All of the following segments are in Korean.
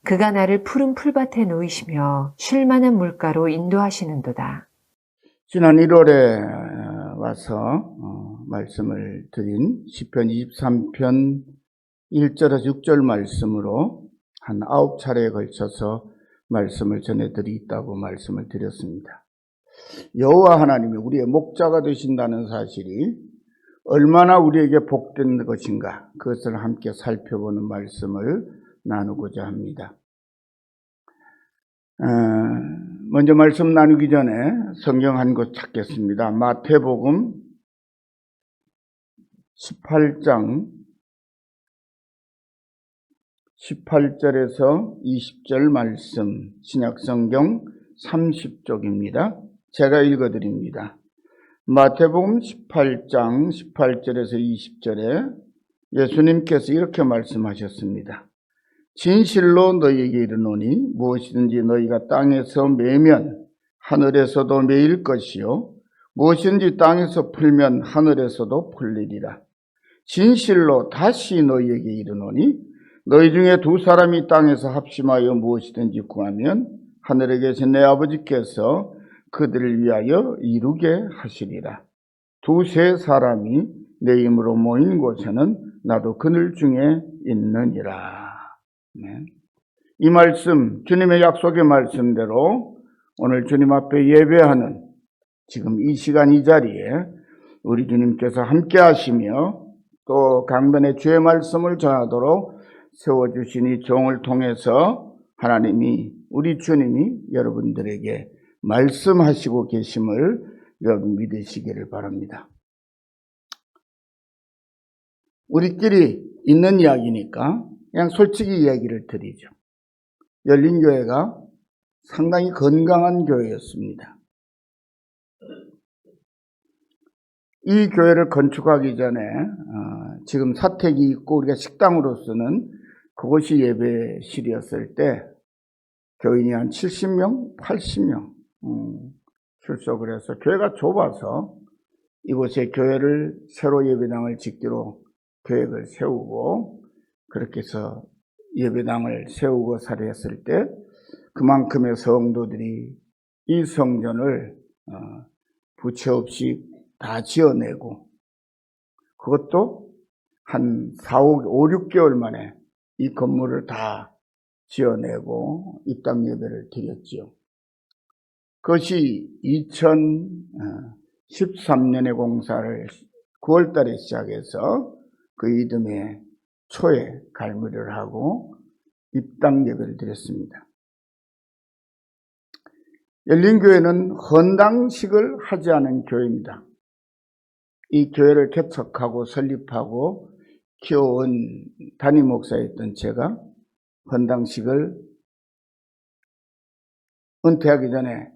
그가 나를 푸른 풀밭에 놓이시며 쉴 만한 물가로 인도하시는도다. 지난 1월에 와서 말씀을 드린 시편 23편 1절에서 6절 말씀으로 한 9차례에 걸쳐서 말씀을 전해드리겠다고 말씀을 드렸습니다. 여호와 하나님이 우리의 목자가 되신다는 사실이 얼마나 우리에게 복된 것인가, 그것을 함께 살펴보는 말씀을 나누고자 합니다. 먼저 말씀 나누기 전에 성경 한 곳 찾겠습니다. 마태복음 18장 18절에서 20절 말씀, 신약성경 30쪽입니다. 제가 읽어드립니다. 마태복음 18장 18절에서 20절에 예수님께서 이렇게 말씀하셨습니다. 진실로 너희에게 이르노니 무엇이든지 너희가 땅에서 매면 하늘에서도 매일 것이요 무엇이든지 땅에서 풀면 하늘에서도 풀리리라. 진실로 다시 너희에게 이르노니 너희 중에 두 사람이 땅에서 합심하여 무엇이든지 구하면 하늘에 계신 내 아버지께서 그들을 위하여 이루게 하시리라. 두세 사람이 내 이름으로 모인 곳에는 나도 그들 중에 있느니라. 네. 이 말씀, 주님의 약속의 말씀대로 오늘 주님 앞에 예배하는 지금 이 시간 이 자리에 우리 주님께서 함께 하시며 또 강단의 주의 말씀을 전하도록 세워주신 이 종을 통해서 하나님이, 우리 주님이 여러분들에게 말씀하시고 계심을 여러분 믿으시기를 바랍니다. 우리끼리 있는 이야기니까 그냥 솔직히 이야기를 드리죠. 열린교회가 상당히 건강한 교회였습니다. 이 교회를 건축하기 전에 지금 사택이 있고 우리가 식당으로 쓰는 그곳이 예배실이었을 때 교인이 한 70명, 80명 출석을 해서 교회가 좁아서 이곳에 교회를 새로 예배당을 짓기로 계획을 세우고 그렇게 해서 예배당을 세우고 살했을 때 그만큼의 성도들이 이 성전을 부채 없이 다 지어내고 그것도 한 5, 6개월 만에 이 건물을 다 지어내고 입당 예배를 드렸지요. 그것이 2013년에 공사를 9월 달에 시작해서 그 이듬해 초에 갈무리를 하고 입당 예배를 드렸습니다. 열린교회는 헌당식을 하지 않은 교회입니다. 이 교회를 개척하고 설립하고 키워온 담임 목사였던 제가 헌당식을 은퇴하기 전에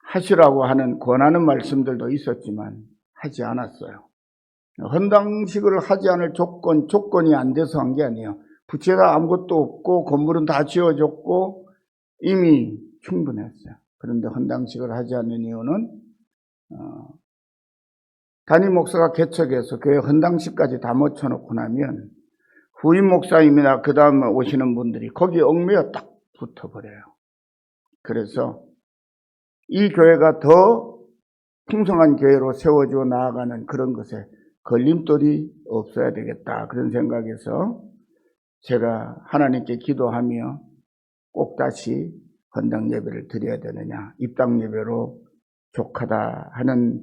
하시라고 하는 권하는 말씀들도 있었지만 하지 않았어요. 헌당식을 하지 않을 조건이 안 돼서 한 게 아니에요. 부채가 아무것도 없고 건물은 다 지어졌고 이미 충분했어요. 그런데 헌당식을 하지 않는 이유는 담임 목사가 개척해서 교회 헌당식까지 다 모쳐놓고 나면 후임 목사님이나 그 다음에 오시는 분들이 거기에 얽매여 딱 붙어버려요. 그래서 이 교회가 더 풍성한 교회로 세워져 나아가는 그런 것에 걸림돌이 없어야 되겠다, 그런 생각에서 제가 하나님께 기도하며 꼭 다시 헌당 예배를 드려야 되느냐, 입당 예배로 족하다 하는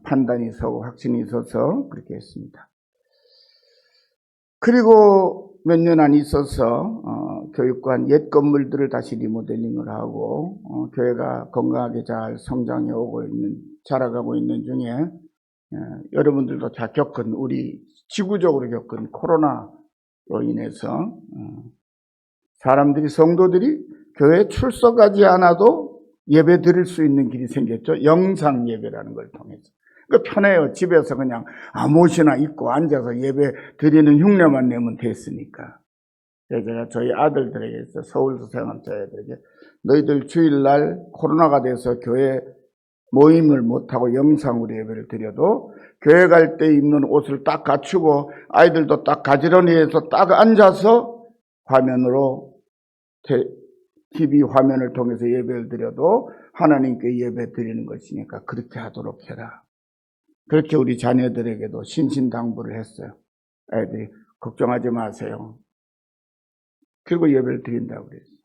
판단이 서고 확신이 있어서 그렇게 했습니다. 그리고 몇 년 안 있어서 교육관 옛 건물들을 다시 리모델링을 하고 교회가 건강하게 잘 성장해 오고 있는, 자라가고 있는 중에 여러분들도 다 겪은, 우리 지구적으로 겪은 코로나로 인해서 사람들이, 성도들이 교회에 출석하지 않아도 예배 드릴 수 있는 길이 생겼죠. 영상 예배라는 걸 통해서. 그러니까 편해요. 집에서 그냥 아무것이나 입고 앉아서 예배 드리는 흉내만 내면 됐으니까. 제가 저희 아들들에게, 서울서 생활 자녀들에게, 너희들 주일날 코로나가 돼서 교회 모임을 못하고 영상으로 예배를 드려도 교회 갈 때 입는 옷을 딱 갖추고 아이들도 딱 가지런히 해서 딱 앉아서 화면으로 TV 화면을 통해서 예배를 드려도 하나님께 예배 드리는 것이니까 그렇게 하도록 해라. 그렇게 우리 자녀들에게도 신신당부를 했어요. 애들이 걱정하지 마세요. 그리고 예배를 드린다고 그랬어요.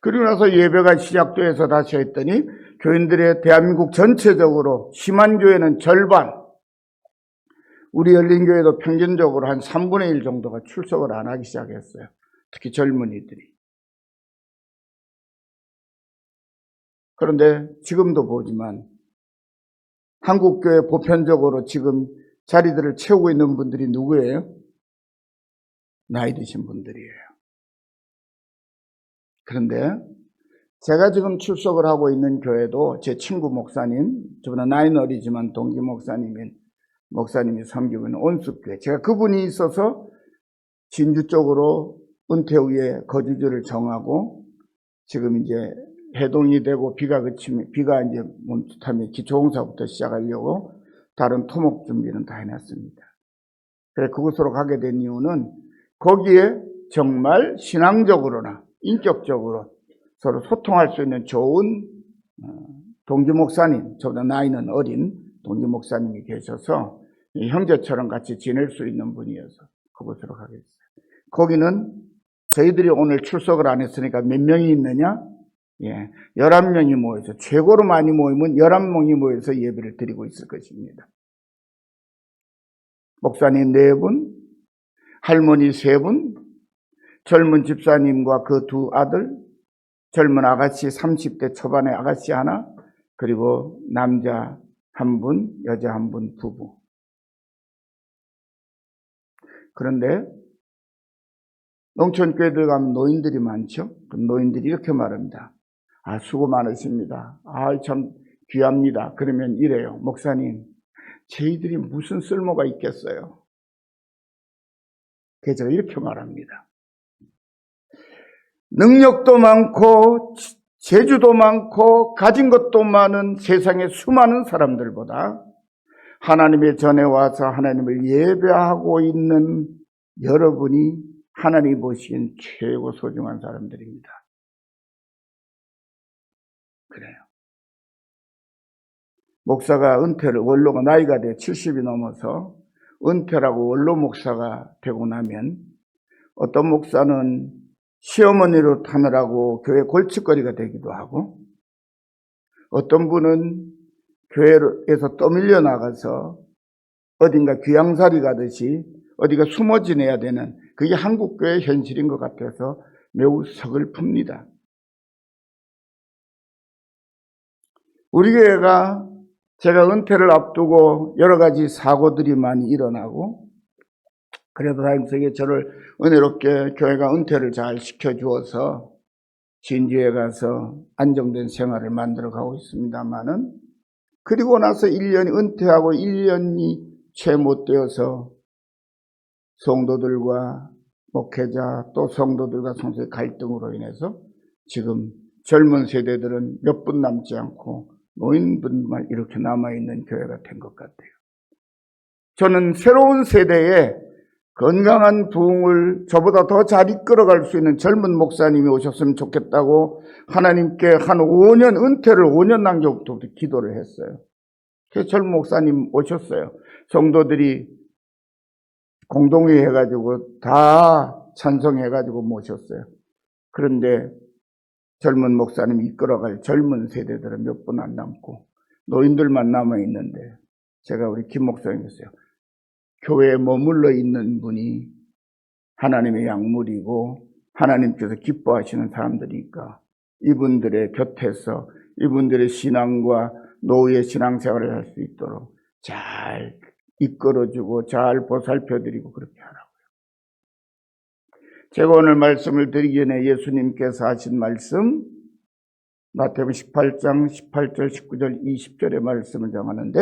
그리고 나서 예배가 시작돼서 다시 했더니 교인들의 대한민국 전체적으로 심한 교회는 절반, 우리 열린교회도 평균적으로 한 3분의 1 정도가 출석을 안 하기 시작했어요. 특히 젊은이들이. 그런데 지금도 보지만 한국교회 보편적으로 지금 자리들을 채우고 있는 분들이 누구예요? 나이 드신 분들이에요. 그런데 제가 지금 출석을 하고 있는 교회도 제 친구 목사님, 저보다 나이는 어리지만 동기 목사님이 섬기고 있는 온숙교회, 제가 그분이 있어서 진주 쪽으로 은퇴 후에 거주지를 정하고 지금 이제 해동이 되고 비가 이제 멈칫하면 기초공사부터 시작하려고 다른 토목 준비는 다 해놨습니다. 그래 그곳으로 가게 된 이유는 거기에 정말 신앙적으로나 인격적으로 서로 소통할 수 있는 좋은 동기 목사님, 저보다 나이는 어린 동기 목사님이 계셔서 형제처럼 같이 지낼 수 있는 분이어서 그곳으로 가게 됐어요. 거기는 저희들이 오늘 출석을 안 했으니까 몇 명이 있느냐? 11명이 모여서, 최고로 많이 모이면 11명이 모여서 예배를 드리고 있을 것입니다. 목사님 4분, 할머니 3분, 젊은 집사님과 그 2 아들, 젊은 아가씨 30대 초반의 아가씨 하나, 그리고 남자 1분, 여자 1분, 부부. 그런데 농촌교회들 가면 노인들이 많죠? 그럼 노인들이 이렇게 말합니다. 아, 수고 많으십니다. 아, 참 귀합니다. 그러면 이래요. 목사님, 저희들이 무슨 쓸모가 있겠어요? 그래서 제가 이렇게 말합니다. 능력도 많고 재주도 많고 가진 것도 많은 세상의 수많은 사람들보다 하나님의 전에 와서 하나님을 예배하고 있는 여러분이 하나님이 보시기엔 최고 소중한 사람들입니다. 그래요. 목사가 은퇴를, 원로가 나이가 돼 70이 넘어서 은퇴라고 원로 목사가 되고 나면 어떤 목사는 시어머니로 타느라고 교회 골칫거리가 되기도 하고, 어떤 분은 교회에서 떠밀려 나가서 어딘가 귀양살이 가듯이 어디가 숨어 지내야 되는, 그게 한국교회의 현실인 것 같아서 매우 서글픕니다. 우리 교회가 제가 은퇴를 앞두고 여러 가지 사고들이 많이 일어나고, 그래도 다행스럽게 저를 은혜롭게 교회가 은퇴를 잘 시켜주어서 진주에 가서 안정된 생활을 만들어가고 있습니다만은, 그리고 나서 1년이 은퇴하고 1년이 채 못 되어서 성도들과 목회자 또 성도들과 성도의 갈등으로 인해서 지금 젊은 세대들은 몇 분 남지 않고 노인분만 이렇게 남아있는 교회가 된 것 같아요. 저는 새로운 세대에 건강한 부흥을 저보다 더 잘 이끌어갈 수 있는 젊은 목사님이 오셨으면 좋겠다고 하나님께 한 5년, 은퇴를 5년 남겨부터 기도를 했어요. 그래서 젊은 목사님 오셨어요. 성도들이 공동회의 해가지고 다 찬성해가지고 모셨어요. 그런데 젊은 목사님이 이끌어갈 젊은 세대들은 몇 분 안 남고 노인들만 남아있는데, 제가 우리 김 목사님이었어요. 교회에 머물러 있는 분이 하나님의 약물이고 하나님께서 기뻐하시는 사람들이니까 이분들의 곁에서 이분들의 신앙과 노후의 신앙생활을 할 수 있도록 잘 이끌어주고 잘 보살펴드리고 그렇게 하라고요. 제가 오늘 말씀을 드리기 전에 예수님께서 하신 말씀, 마태복음 18장 18절 19절 20절의 말씀을 정하는데,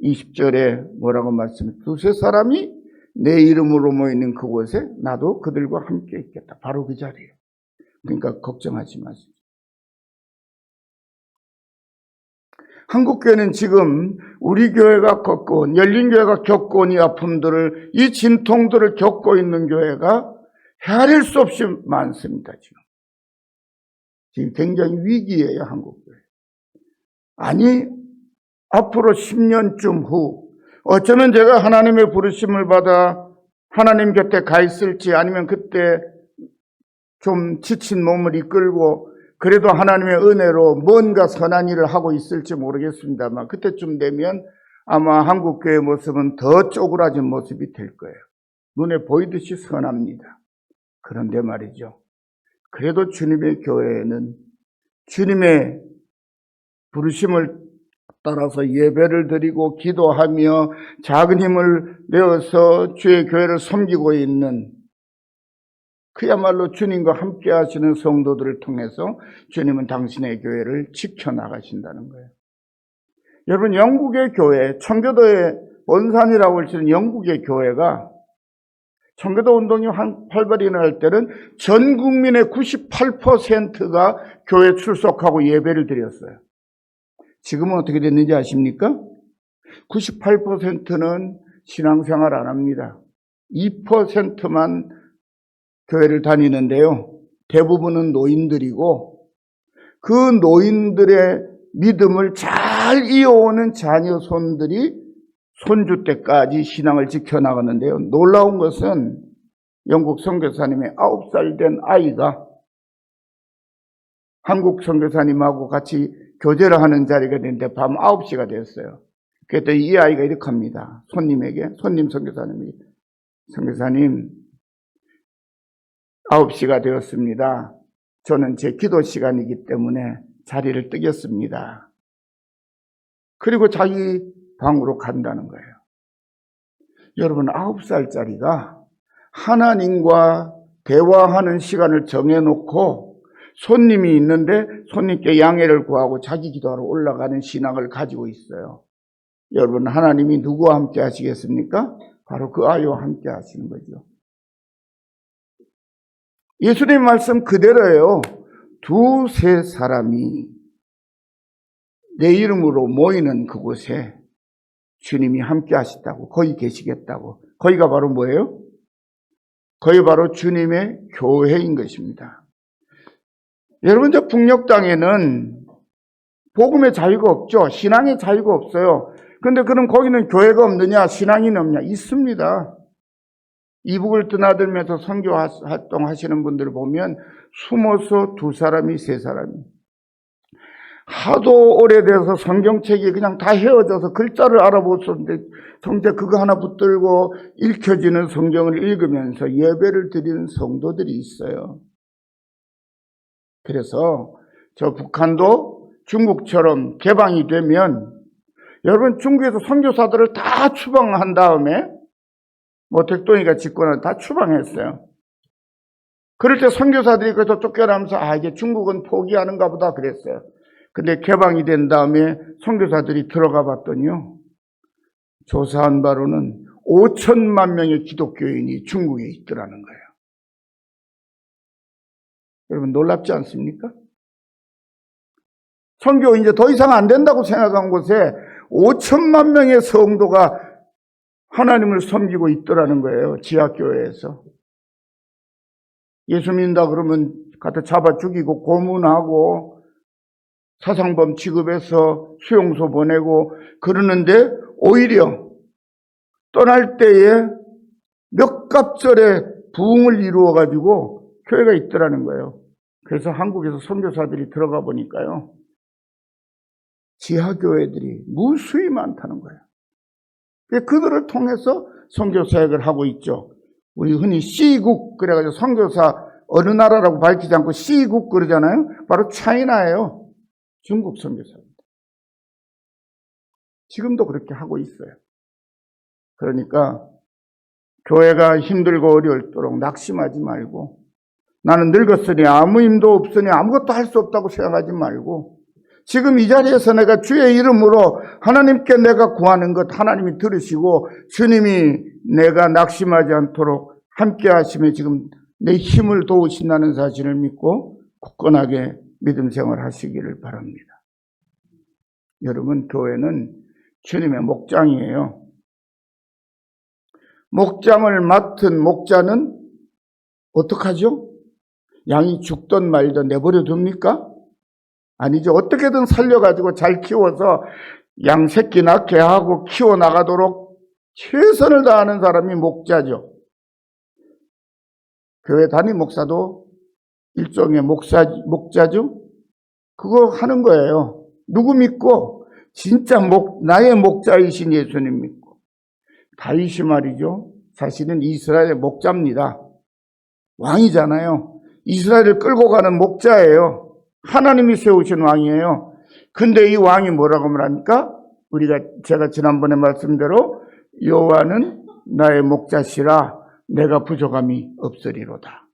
20절에 뭐라고 말씀해? 2-3 사람이 내 이름으로 모이는 그곳에 나도 그들과 함께 있겠다. 바로 그 자리에. 그러니까 걱정하지 마십시오. 한국교회는 지금 우리 교회가 겪어온, 열린교회가 겪어온 이 아픔들을, 이 진통들을 겪고 있는 교회가 헤아릴 수 없이 많습니다. 지금 지금 굉장히 위기예요, 한국교회. 아니, 앞으로 10년쯤 후 어쩌면 제가 하나님의 부르심을 받아 하나님 곁에 가 있을지, 아니면 그때 좀 지친 몸을 이끌고 그래도 하나님의 은혜로 뭔가 선한 일을 하고 있을지 모르겠습니다만, 그때쯤 되면 아마 한국교회의 모습은 더 쪼그라진 모습이 될 거예요. 눈에 보이듯이 선합니다. 그런데 말이죠, 그래도 주님의 교회에는 주님의 부르심을 따라서 예배를 드리고 기도하며 작은 힘을 내어서 주의 교회를 섬기고 있는, 그야말로 주님과 함께 하시는 성도들을 통해서 주님은 당신의 교회를 지켜나가신다는 거예요. 여러분, 영국의 교회, 청교도의 원산이라고 할 수 있는 영국의 교회가 청교도 운동이 활발히 일어날 때는 전 국민의 98%가 교회 출석하고 예배를 드렸어요. 지금은 어떻게 됐는지 아십니까? 98%는 신앙생활 안 합니다. 2%만 교회를 다니는데요, 대부분은 노인들이고 그 노인들의 믿음을 잘 이어오는 자녀 손들이 손주 때까지 신앙을 지켜나가는데요, 놀라운 것은 영국 선교사님의 9살 된 아이가 한국 선교사님하고 같이 교제를 하는 자리가 됐는데 밤 9시가 됐어요. 그랬더니 이 아이가 이렇게 합니다. 손님 선교사님이, 선교사님, 9시가 되었습니다. 저는 제 기도 시간이기 때문에 자리를 뜨겠습니다. 그리고 자기 방으로 간다는 거예요. 여러분, 9살짜리가 하나님과 대화하는 시간을 정해놓고 손님이 있는데 손님께 양해를 구하고 자기 기도하러 올라가는 신앙을 가지고 있어요. 여러분, 하나님이 누구와 함께 하시겠습니까? 바로 그 아이와 함께 하시는 거죠. 예수님 말씀 그대로예요. 2-3 사람이 내 이름으로 모이는 그곳에 주님이 함께 하시다고, 거기 계시겠다고. 거기가 바로 뭐예요? 거기 바로 주님의 교회인 것입니다. 여러분, 저 북녘 땅에는 복음의 자유가 없죠. 신앙의 자유가 없어요. 그런데 그럼 거기는 교회가 없느냐, 신앙이 없냐? 있습니다. 이북을 드나들면서 선교 활동하시는 분들을 보면 숨어서 2사람이 3사람이, 하도 오래돼서 성경책이 그냥 다 헤어져서 글자를 알아보셨는데 성제 그거 하나 붙들고 읽혀지는 성경을 읽으면서 예배를 드리는 성도들이 있어요. 그래서 저 북한도 중국처럼 개방이 되면, 여러분, 중국에서 선교사들을 다 추방한 다음에 택동이가 집권을 다 추방했어요. 그럴 때 선교사들이 그래서 쫓겨나면서 이제 중국은 포기하는가 보다 그랬어요. 근데 개방이 된 다음에 선교사들이 들어가 봤더니요, 조사한 바로는 5천만 명의 기독교인이 중국에 있더라는 거예요. 여러분, 놀랍지 않습니까? 선교 이제 더 이상 안 된다고 생각한 곳에 5천만 명의 성도가 하나님을 섬기고 있더라는 거예요. 지하교회에서. 예수 믿는다 그러면 갖다 잡아 죽이고 고문하고 사상범 취급해서 수용소 보내고 그러는데, 오히려 떠날 때에 몇 갑절의 부흥을 이루어가지고 교회가 있더라는 거예요. 그래서 한국에서 선교사들이 들어가 보니까요, 지하교회들이 무수히 많다는 거예요. 그들을 통해서 선교 사역을 하고 있죠. 우리 흔히 C국 그래가지고 선교사 어느 나라라고 밝히지 않고 C국 그러잖아요. 바로 차이나예요. 중국 선교사입니다. 지금도 그렇게 하고 있어요. 그러니까 교회가 힘들고 어려울수록 낙심하지 말고, 나는 늙었으니 아무 힘도 없으니 아무것도 할 수 없다고 생각하지 말고, 지금 이 자리에서 내가 주의 이름으로 하나님께 내가 구하는 것 하나님이 들으시고 주님이 내가 낙심하지 않도록 함께 하시며 지금 내 힘을 도우신다는 사실을 믿고 굳건하게 믿음 생활 하시기를 바랍니다. 여러분, 교회는 주님의 목장이에요. 목장을 맡은 목자는 어떡하죠? 양이 죽든 말든 내버려 둡니까? 아니죠. 어떻게든 살려가지고 잘 키워서 양 새끼 낳게 하고 키워나가도록 최선을 다하는 사람이 목자죠. 교회 담임 목사도 일종의 목자죠. 그거 하는 거예요. 누구 믿고? 진짜 나의 목자이신 예수님 믿고. 다윗이 말이죠. 사실은 이스라엘의 목자입니다. 왕이잖아요. 이스라엘을 끌고 가는 목자예요. 하나님이 세우신 왕이에요. 근데 이 왕이 뭐라고 말합니까? 제가 지난번에 말씀대로 여호와는 나의 목자시라 내가 부족함이 없으리로다.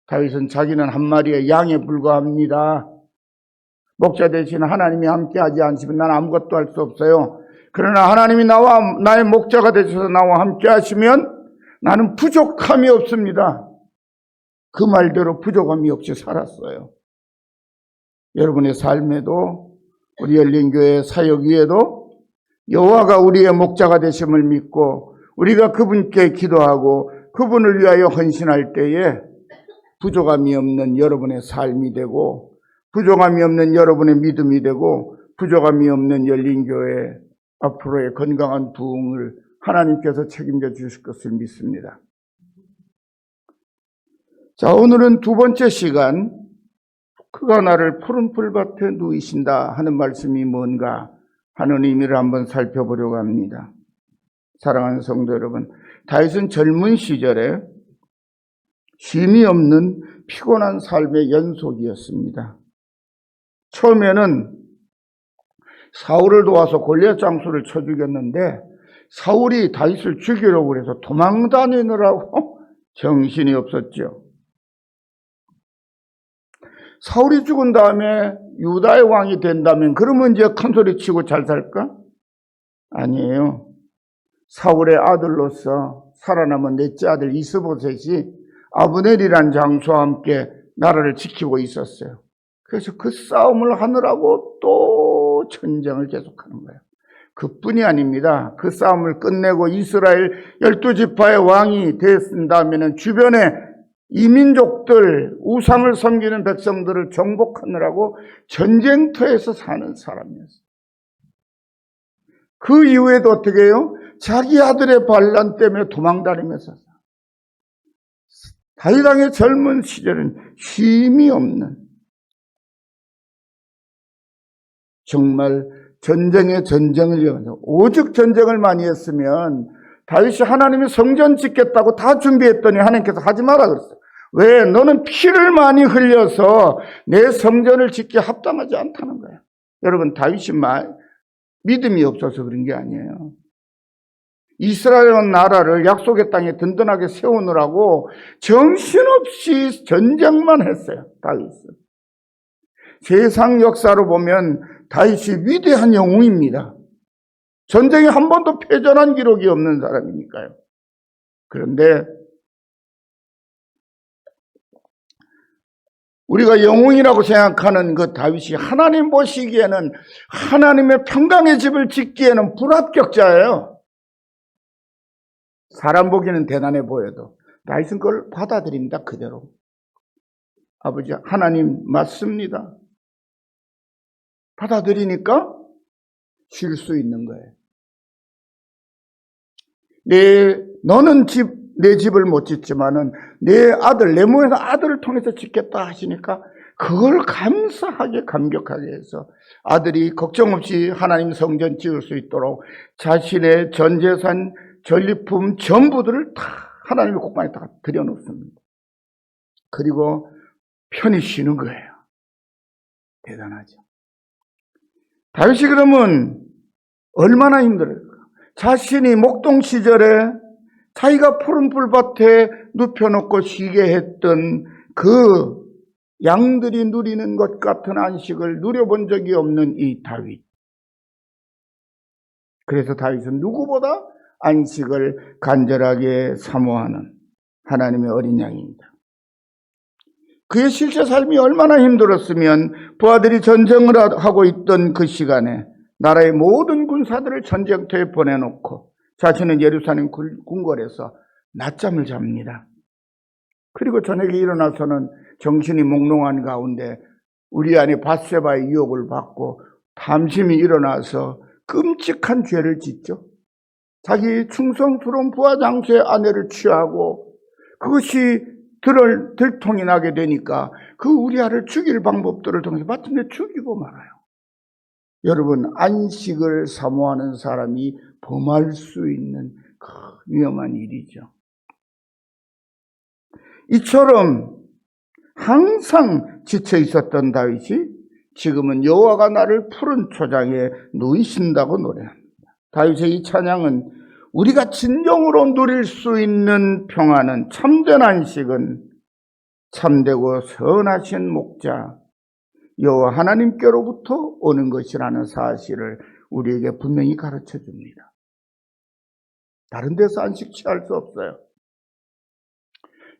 다윗은 자기는 한 마리의 양에 불과합니다. 목자 대신 하나님이 함께하지 않으시면 난 아무것도 할 수 없어요. 그러나 하나님이 나의 목자가 되셔서 나와 함께하시면 나는 부족함이 없습니다. 그 말대로 부족함이 없이 살았어요. 여러분의 삶에도 우리 열린교회 사역 위에도 여호와가 우리의 목자가 되심을 믿고 우리가 그분께 기도하고 그분을 위하여 헌신할 때에 부족함이 없는 여러분의 삶이 되고 부족함이 없는 여러분의 믿음이 되고 부족함이 없는 열린교회 앞으로의 건강한 부흥을 하나님께서 책임져 주실 것을 믿습니다. 자, 오늘은 두 번째 시간, 그가 나를 푸른 풀밭에 누이신다 하는 말씀이 뭔가 하는 의미를 한번 살펴보려고 합니다. 사랑하는 성도 여러분, 다윗은 젊은 시절에 쉼이 없는 피곤한 삶의 연속이었습니다. 처음에는 사울을 도와서 골리앗 장수를 쳐 죽였는데 사울이 다윗을 죽이려고 해서 도망 다니느라고 정신이 없었죠. 사울이 죽은 다음에 유다의 왕이 된다면 그러면 이제 큰소리 치고 잘 살까? 아니에요. 사울의 아들로서 살아남은 넷째 아들 이스보셋이 아브넬이란 장수와 함께 나라를 지키고 있었어요. 그래서 그 싸움을 하느라고 또 전쟁을 계속하는 거예요. 그뿐이 아닙니다. 그 싸움을 끝내고 이스라엘 12지파의 왕이 됐다면 주변에 이민족들, 우상을 섬기는 백성들을 정복하느라고 전쟁터에서 사는 사람이었어요. 그 이후에도 어떻게 해요? 자기 아들의 반란 때문에 도망다니면서 다윗 왕의 젊은 시절은 쉼이 없는 정말 전쟁에 전쟁을 이어가죠. 오죽 전쟁을 많이 했으면 다윗이 하나님이 성전 짓겠다고 다 준비했더니 하나님께서 하지 마라 그랬어요. 왜? 너는 피를 많이 흘려서 내 성전을 짓기에 합당하지 않다는 거예요. 여러분, 다윗이 믿음이 없어서 그런 게 아니에요. 이스라엘 나라를 약속의 땅에 든든하게 세우느라고 정신없이 전쟁만 했어요. 다윗은. 세상 역사로 보면 다윗이 위대한 영웅입니다. 전쟁에 한 번도 패전한 기록이 없는 사람이니까요. 그런데 우리가 영웅이라고 생각하는 그 다윗이 하나님 보시기에는 하나님의 평강의 집을 짓기에는 불합격자예요. 사람 보기에는 대단해 보여도 다윗은 그걸 받아들입니다. 그대로. 아버지, 하나님 맞습니다. 받아들이니까 쉴 수 있는 거예요. 너는 내 집을 못 짓지만은 내 아들, 내 몸에서 아들을 통해서 짓겠다 하시니까 그걸 감사하게 감격하게 해서 아들이 걱정 없이 하나님 성전 지을 수 있도록 자신의 전 재산, 전리품 전부들을 다 하나님의 곳간에다가 들여놓습니다. 그리고 편히 쉬는 거예요. 대단하죠. 다윗이 그러면 얼마나 힘들을까? 자신이 목동 시절에 자기가 푸른 풀밭에 눕혀놓고 쉬게 했던 그 양들이 누리는 것 같은 안식을 누려본 적이 없는 이 다윗. 그래서 다윗은 누구보다 안식을 간절하게 사모하는 하나님의 어린 양입니다. 그의 실제 삶이 얼마나 힘들었으면 부하들이 전쟁을 하고 있던 그 시간에 나라의 모든 군사들을 전쟁터에 보내놓고 자신은 예루살렘 궁궐에서 낮잠을 잡니다. 그리고 저녁에 일어나서는 정신이 몽롱한 가운데 우리 안에 밧세바의 유혹을 받고 탐심이 일어나서 끔찍한 죄를 짓죠. 자기 충성스러운 부하 장수의 아내를 취하고 그것이 들통이 나게 되니까 그 우리아를 죽일 방법들을 통해서 마침내 죽이고 말아요. 여러분, 안식을 사모하는 사람이 범할 수 있는 위험한 일이죠. 이처럼 항상 지쳐 있었던 다윗이 지금은 여호와가 나를 푸른 초장에 누이신다고 노래합니다. 다윗의 이 찬양은 우리가 진정으로 누릴 수 있는 평안은, 참된 안식은 참되고 선하신 목자 여호와 하나님께로부터 오는 것이라는 사실을 우리에게 분명히 가르쳐 줍니다. 다른 데서 안식 취할 수 없어요.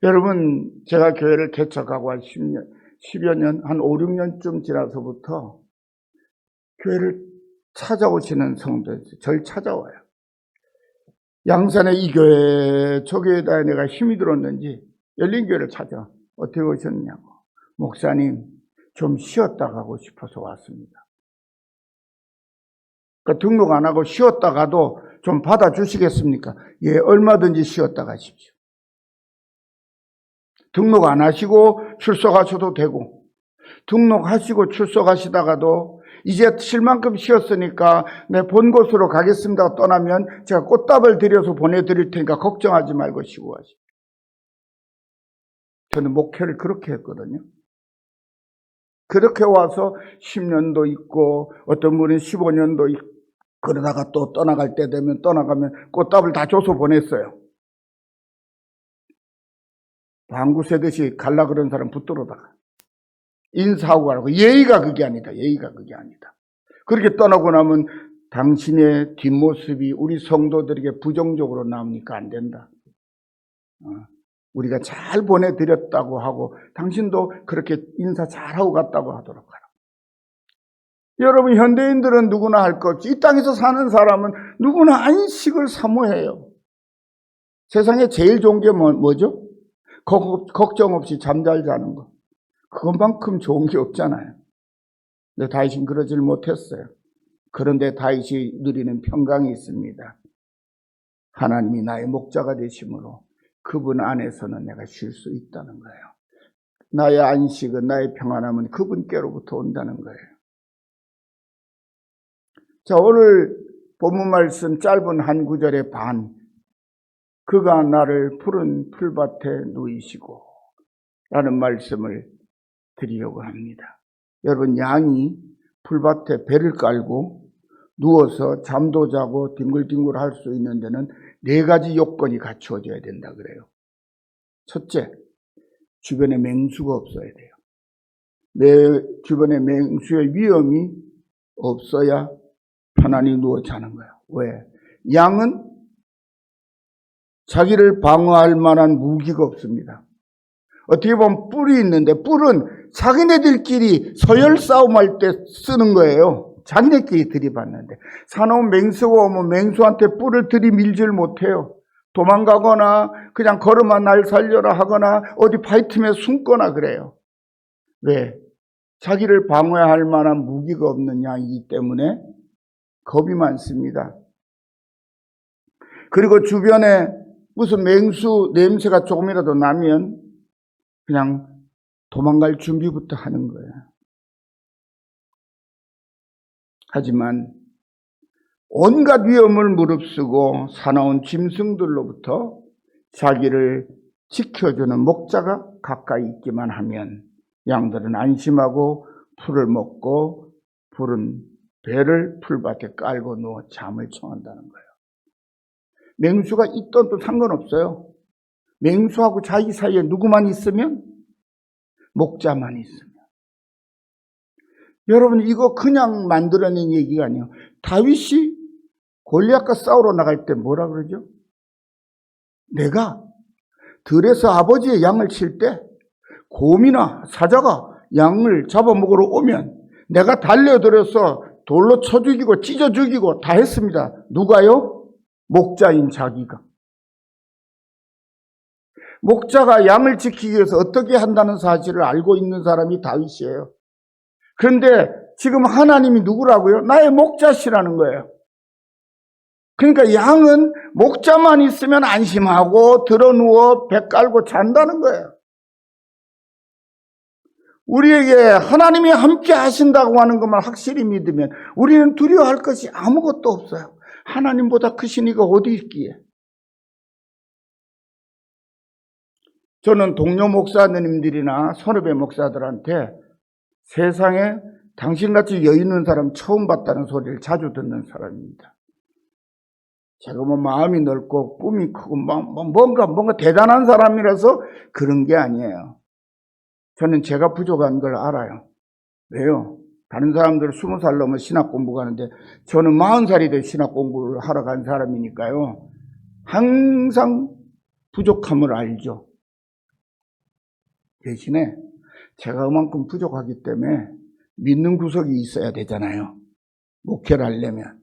여러분, 제가 교회를 개척하고 한 10여 년, 한 5, 6년쯤 지나서부터 교회를 찾아오시는 성도들, 절 찾아와요. 양산의 이 교회, 저 교회에다 내가 힘이 들었는지 열린교회를 찾아. 어떻게 오셨냐고. 목사님, 좀 쉬었다 가고 싶어서 왔습니다. 그러니까 등록 안 하고 쉬었다 가도 좀 받아주시겠습니까? 예, 얼마든지 쉬었다 가십시오. 등록 안 하시고 출석하셔도 되고, 등록하시고 출석하시다가도 이제 쉴 만큼 쉬었으니까 내 본 곳으로 가겠습니다 떠나면 제가 꽃다발 드려서 보내드릴 테니까 걱정하지 말고 쉬고 가십시오. 저는 목회를 그렇게 했거든요. 그렇게 와서 10년도 있고 어떤 분은 15년도 있고 그러다가 또 떠나갈 때 되면 떠나가면 꽃다발 다 줘서 보냈어요. 방구 세듯이 갈라 그런 사람 붙들어다가 인사하고 가라고. 예의가 그게 아니다. 예의가 그게 아니다. 그렇게 떠나고 나면 당신의 뒷모습이 우리 성도들에게 부정적으로 남으니까 안 된다. 우리가 잘 보내드렸다고 하고 당신도 그렇게 인사 잘하고 갔다고 하도록 하라. 여러분, 현대인들은 누구나 할 것 없이 이 땅에서 사는 사람은 누구나 안식을 사모해요. 세상에 제일 좋은 게 뭐죠? 걱정 없이 잠잘 자는 거. 그것만큼 좋은 게 없잖아요. 근데 다윗은 그러질 못했어요. 그런데 다윗이 누리는 평강이 있습니다. 하나님이 나의 목자가 되심으로 그분 안에서는 내가 쉴 수 있다는 거예요. 나의 안식은, 나의 평안함은 그분께로부터 온다는 거예요. 자, 오늘 본문 말씀 짧은 한 구절의 반. 그가 나를 푸른 풀밭에 누이시고 라는 말씀을 드리려고 합니다. 여러분, 양이 풀밭에 배를 깔고 누워서 잠도 자고 뒹굴뒹굴 할 수 있는 데는 4가지 요건이 갖추어져야 된다 그래요. 첫째, 주변에 맹수가 없어야 돼요. 내 주변에 맹수의 위험이 없어야 편안히 누워 자는 거예요. 왜? 양은 자기를 방어할 만한 무기가 없습니다. 어떻게 보면 뿔이 있는데 뿔은 자기네들끼리 서열 싸움할 때 쓰는 거예요. 자기네끼리 들이받는데 사나운 맹수가 오면 맹수한테 뿔을 들이밀질 못해요. 도망가거나 그냥 걸어마 날 살려라 하거나 어디 파이트에 숨거나 그래요. 왜? 자기를 방어할 만한 무기가 없는 양이기 때문에 겁이 많습니다. 그리고 주변에 무슨 맹수 냄새가 조금이라도 나면 그냥 도망갈 준비부터 하는 거예요. 하지만 온갖 위험을 무릅쓰고 사나운 짐승들로부터 자기를 지켜주는 목자가 가까이 있기만 하면 양들은 안심하고 풀을 먹고 푸른 배를 풀밭에 깔고 누워 잠을 청한다는 거예요. 맹수가 있던 또 상관없어요. 맹수하고 자기 사이에 누구만 있으면? 목자만 있으면. 여러분, 이거 그냥 만들어낸 얘기가 아니에요. 다윗이 골리앗과 싸우러 나갈 때 뭐라 그러죠? 내가 들에서 아버지의 양을 칠 때 곰이나 사자가 양을 잡아먹으러 오면 내가 달려들어서 돌로 쳐 죽이고 찢어 죽이고 다 했습니다. 누가요? 목자인 자기가. 목자가 양을 지키기 위해서 어떻게 한다는 사실을 알고 있는 사람이 다윗이에요. 그런데 지금 하나님이 누구라고요? 나의 목자시라는 거예요. 그러니까 양은 목자만 있으면 안심하고 드러누워 배 깔고 잔다는 거예요. 우리에게 하나님이 함께 하신다고 하는 것만 확실히 믿으면 우리는 두려워할 것이 아무것도 없어요. 하나님보다 크신 이가 어디 있기에. 저는 동료 목사님들이나 선후배 목사들한테 세상에 당신같이 여유 있는 사람 처음 봤다는 소리를 자주 듣는 사람입니다. 제가 뭐 마음이 넓고 꿈이 크고 뭔가 대단한 사람이라서 그런 게 아니에요. 저는 제가 부족한 걸 알아요. 왜요? 다른 사람들 20살 넘어 신학 공부 가는데 저는 40살이 돼 신학 공부를 하러 간 사람이니까요. 항상 부족함을 알죠. 대신에 제가 그만큼 부족하기 때문에 믿는 구석이 있어야 되잖아요. 목회를 하려면.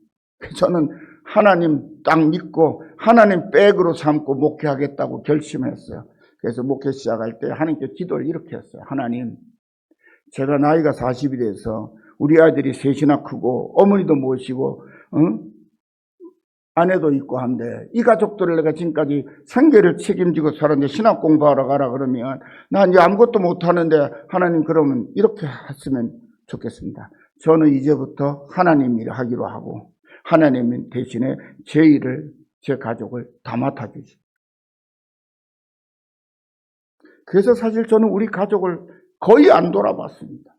저는 하나님 딱 믿고 하나님 백으로 삼고 목회하겠다고 결심했어요. 그래서 목회 시작할 때 하나님께 기도를 이렇게 했어요. 하나님, 제가 나이가 40이 돼서 우리 아들이 셋이나 크고 어머니도 모시고 아내도 있고 한데 이 가족들을 내가 지금까지 생계를 책임지고 살았는데 신학 공부하러 가라 그러면 나 이제 아무것도 못하는데 하나님 그러면 이렇게 했으면 좋겠습니다. 저는 이제부터 하나님 일을 하기로 하고 하나님 대신에 제 일을, 제 가족을 다 맡아주시고. 그래서 사실 저는 우리 가족을 거의 안 돌아봤습니다.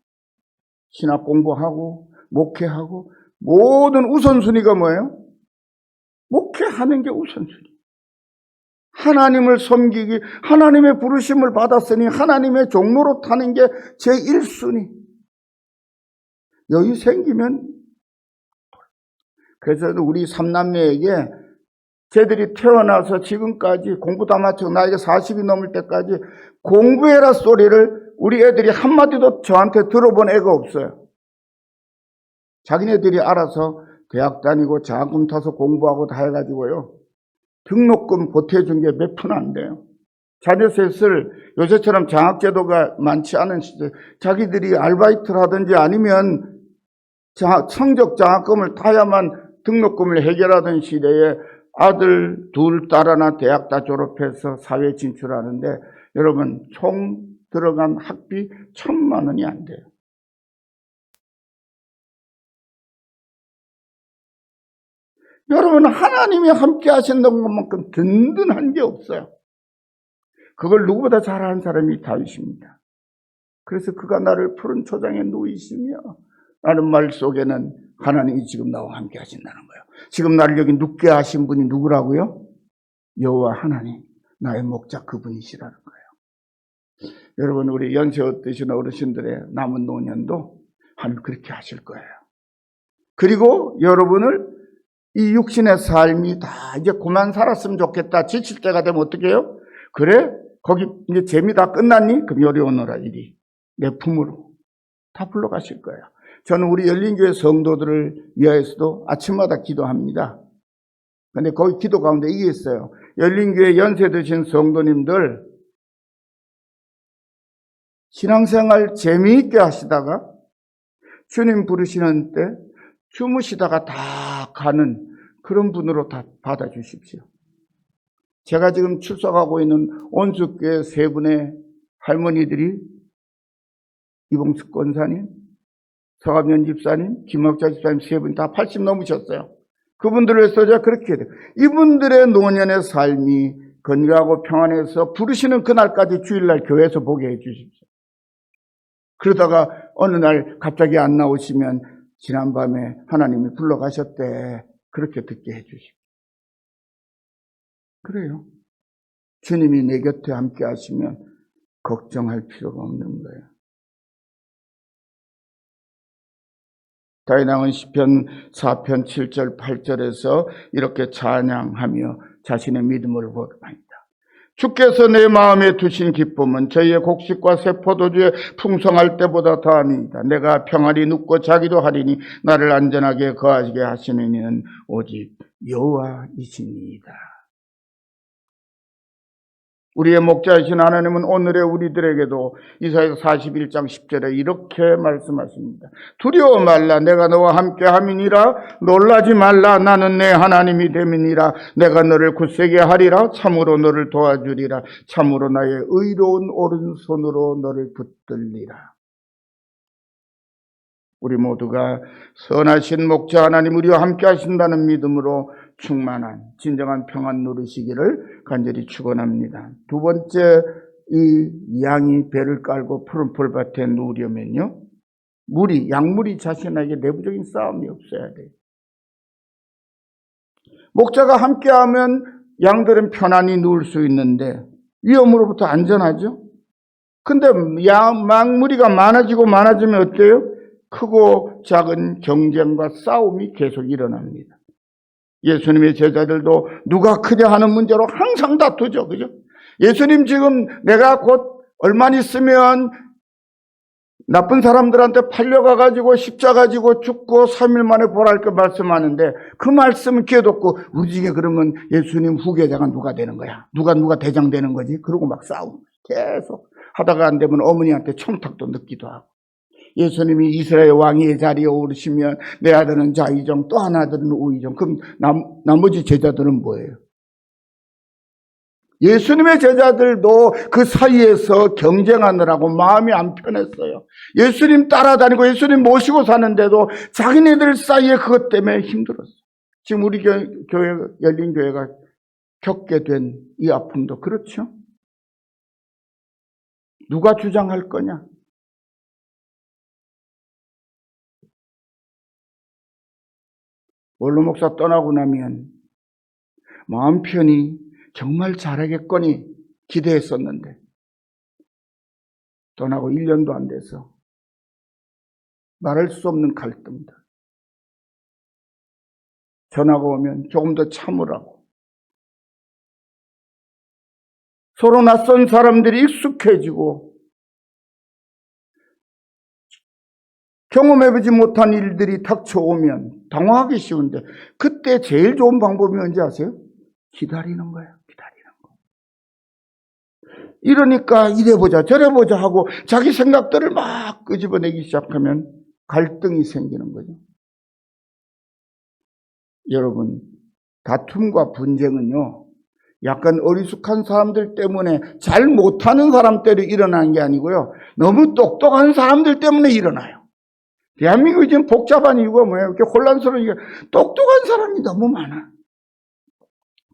신학 공부하고 목회하고 모든 우선순위가 뭐예요? 목회하는 게 우선순위. 하나님을 섬기기, 하나님의 부르심을 받았으니 하나님의 종로로 타는 게 제 1순위. 여기 생기면 그래서 우리 삼남매에게 쟤들이 태어나서 지금까지 공부 다 마치고 나이가 40이 넘을 때까지 공부해라 소리를 우리 애들이 한마디도 저한테 들어본 애가 없어요. 자기네들이 알아서 대학 다니고 장학금 타서 공부하고 다 해가지고요. 등록금 보태준 게 몇 푼 안 돼요. 자녀 셋을 요새처럼 장학제도가 많지 않은 시대 자기들이 아르바이트를 하든지 아니면 성적 장학금을 타야만 등록금을 해결하던 시대에 아들 둘, 딸 하나 대학 다 졸업해서 사회 진출하는데 여러분 총 들어간 학비 1,000만 원이 안 돼요. 여러분 하나님이 함께 하신다는 것만큼 든든한 게 없어요. 그걸 누구보다 잘하는 사람이 다윗입니다. 그래서 그가 나를 푸른 초장에 누이시며 라는 말 속에는 하나님이 지금 나와 함께 하신다는 거예요. 지금 나를 여기 눕게 하신 분이 누구라고요? 여호와 하나님, 나의 목자 그분이시라는 거예요. 여러분 우리 연세 어떠신 어르신들의 남은 노년도 하나님 그렇게 하실 거예요. 그리고 여러분을 이 육신의 삶이 다 이제 그만 살았으면 좋겠다 지칠 때가 되면 어떻게 해요? 그래? 거기 이제 재미 다 끝났니? 그럼 요리 오너라 이리 내 품으로 다 불러가실 거예요. 저는 우리 열린교회 성도들을 위하여서도 아침마다 기도합니다. 근데 거기 기도 가운데 이게 있어요. 열린교회 연세 드신 성도님들 신앙생활 재미있게 하시다가 주님 부르시는 때 주무시다가 다 가는 그런 분으로 다 받아주십시오. 제가 지금 출석하고 있는 온숙교회 세 분의 할머니들이 이봉숙 권사님, 서감연 집사님, 김학자 집사님 세 분 다 80 넘으셨어요. 그분들을 위해서 제가 그렇게 해야 돼요. 이분들의 노년의 삶이 건강하고 평안해서 부르시는 그날까지 주일날 교회에서 보게 해 주십시오. 그러다가 어느 날 갑자기 안 나오시면 지난밤에 하나님이 불러가셨대. 그렇게 듣게 해 주십시오. 그래요. 주님이 내 곁에 함께 하시면 걱정할 필요가 없는 거예요. 다윗왕은 시편 4편 7절 8절에서 이렇게 찬양하며 자신의 믿음을 고백합니다. 주께서 내 마음에 두신 기쁨은 저희의 곡식과 새 포도주에 풍성할 때보다 더하니이다. 내가 평안히 눕고 자기도 하리니 나를 안전하게 거하게 하시는 이는 오직 여호와이시니이다. 우리의 목자이신 하나님은 오늘의 우리들에게도 이사야 41장 10절에 이렇게 말씀하십니다. 두려워 말라. 내가 너와 함께 함이니라. 놀라지 말라. 나는 내 하나님이 됨이니라. 내가 너를 굳세게 하리라. 참으로 너를 도와주리라. 참으로 나의 의로운 오른손으로 너를 붙들리라. 우리 모두가 선하신 목자 하나님 우리와 함께 하신다는 믿음으로 충만한 진정한 평안 누리시기를 간절히 축원합니다. 두 번째, 이 양이 배를 깔고 푸른 풀밭에 누우려면요, 양물이 자신에게 내부적인 싸움이 없어야 돼요. 목자가 함께하면 양들은 편안히 누울 수 있는데 위험으로부터 안전하죠. 근데 망무리가 많아지면 어때요? 크고 작은 경쟁과 싸움이 계속 일어납니다. 예수님의 제자들도 누가 크냐 하는 문제로 항상 다투죠. 그죠? 예수님 지금 내가 곧 얼마 있으면 나쁜 사람들한테 팔려가가지고 십자가 지고 죽고 3일 만에 보랄 거 말씀하는데 그 말씀은 귀에 돋고 우리 중에 그러면 예수님 후계자가 누가 되는 거야? 누가 대장 되는 거지? 그러고 막 싸우고 계속 하다가 안 되면 어머니한테 청탁도 넣기도 하고 예수님이 이스라엘 왕의 자리에 오르시면 내 아들은 좌의정 또 한 아들은 우의정. 그럼 나머지 제자들은 뭐예요? 예수님의 제자들도 그 사이에서 경쟁하느라고 마음이 안 편했어요. 예수님 따라다니고 예수님 모시고 사는데도 자기네들 사이에 그것 때문에 힘들었어요. 지금 우리 열린 교회가 겪게 된 이 아픔도 그렇죠? 누가 주장할 거냐? 원로 목사 떠나고 나면 마음 편히 정말 잘하겠거니 기대했었는데 떠나고 1년도 안 돼서 말할 수 없는 갈등들. 전화가 오면 조금 더 참으라고. 서로 낯선 사람들이 익숙해지고 경험해보지 못한 일들이 닥쳐오면 당황하기 쉬운데 그때 제일 좋은 방법이 뭔지 아세요? 기다리는 거예요. 기다리는 거. 이러니까 이래보자 저래보자 하고 자기 생각들을 막 끄집어내기 시작하면 갈등이 생기는 거죠. 여러분, 다툼과 분쟁은요, 약간 어리숙한 사람들 때문에 잘 못하는 사람 때문에 일어나는 게 아니고요, 너무 똑똑한 사람들 때문에 일어나요. 대한민국이 지금 복잡한 이유가 뭐예요? 이렇게 혼란스러운 이유가 똑똑한 사람이 너무 많아.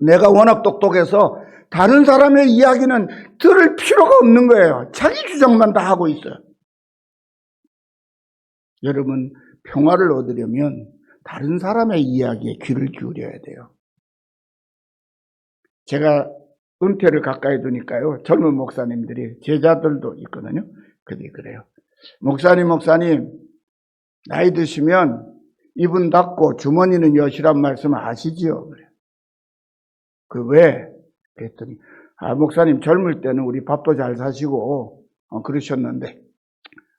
내가 워낙 똑똑해서 다른 사람의 이야기는 들을 필요가 없는 거예요. 자기 주장만 다 하고 있어요. 여러분, 평화를 얻으려면 다른 사람의 이야기에 귀를 기울여야 돼요. 제가 은퇴를 가까이 두니까요, 젊은 목사님들이, 제자들도 있거든요. 그들이 그래요. 목사님, 나이 드시면 입은 닫고 주머니는 여시란 말씀 아시지요? 그래요. 그 왜? 그랬더니, 목사님 젊을 때는 우리 밥도 잘 사시고, 그러셨는데,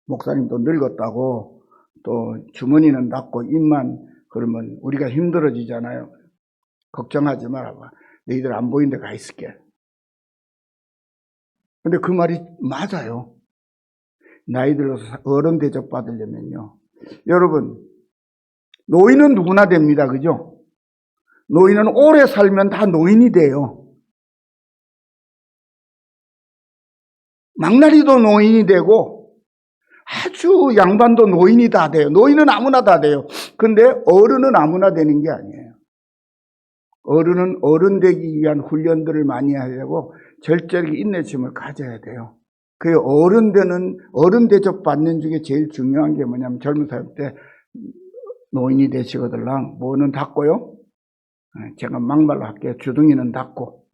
목사님도 늙었다고, 또 주머니는 닫고 입만 그러면 우리가 힘들어지잖아요. 걱정하지 말아봐. 너희들 안 보이는 데 가 있을게. 근데 그 말이 맞아요. 나이 들어서 어른 대접 받으려면요. 여러분, 노인은 누구나 됩니다. 그죠? 노인은 오래 살면 다 노인이 돼요. 망나니도 노인이 되고 아주 양반도 노인이 다 돼요. 노인은 아무나 다 돼요. 근데 어른은 아무나 되는 게 아니에요. 어른은 어른 되기 위한 훈련들을 많이 하려고 절제력 인내심을 가져야 돼요. 그 어른 대접 받는 중에 제일 중요한 게 뭐냐면 젊은 사람 때 노인이 되시거들랑 뭐는 닫고요. 제가 막말로 할게요. 주둥이는 닫고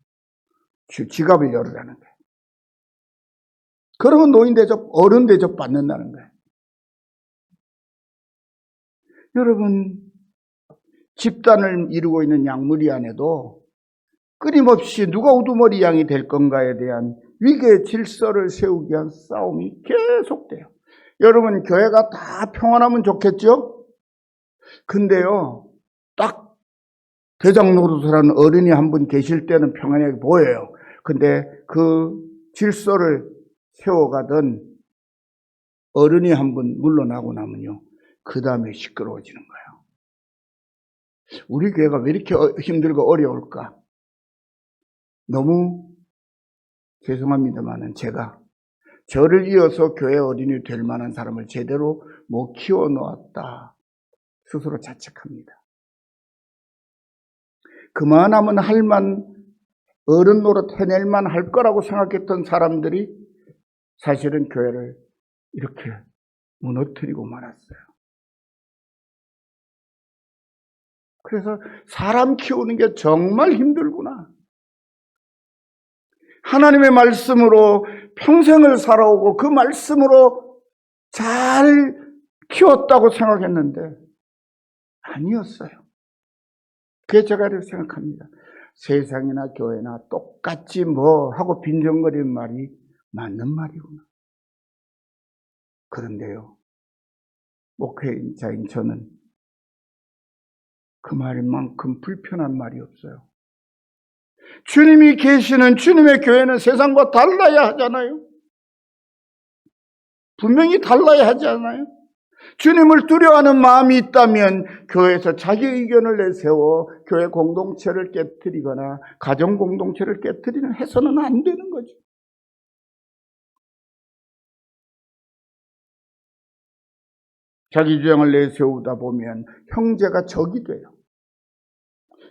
지갑을 열으라는 거예요. 그러면 어른 대접 받는다는 거예요. 여러분, 집단을 이루고 있는 양무리 안에도 끊임없이 누가 우두머리 양이 될 건가에 대한 위계 질서를 세우기 위한 싸움이 계속돼요. 여러분, 교회가 다 평안하면 좋겠죠? 근데요, 딱 대장 노릇을 하는 어른이 한 분 계실 때는 평안해 보여요. 근데 그 질서를 세워가던 어른이 한 분 물러나고 나면요, 그 다음에 시끄러워지는 거예요. 우리 교회가 왜 이렇게 힘들고 어려울까? 너무 죄송합니다만은 제가 저를 이어서 교회 어린이 될 만한 사람을 제대로 못 키워놓았다 스스로 자책합니다. 그만하면 할만, 어른 노릇 해낼만 할 거라고 생각했던 사람들이 사실은 교회를 이렇게 무너뜨리고 말았어요. 그래서 사람 키우는 게 정말 힘들구나. 하나님의 말씀으로 평생을 살아오고 그 말씀으로 잘 키웠다고 생각했는데 아니었어요. 그게 제가 이렇게 생각합니다. 세상이나 교회나 똑같지 뭐 하고 빈정거리는 말이 맞는 말이구나. 그런데요, 목회자인 저는 그 말만큼 불편한 말이 없어요. 주님이 계시는 주님의 교회는 세상과 달라야 하잖아요. 분명히 달라야 하지 않아요? 주님을 두려워하는 마음이 있다면 교회에서 자기 의견을 내세워 교회 공동체를 깨뜨리거나 가정 공동체를 깨뜨리는 해서는 안 되는 거죠. 자기 주장을 내세우다 보면 형제가 적이 돼요.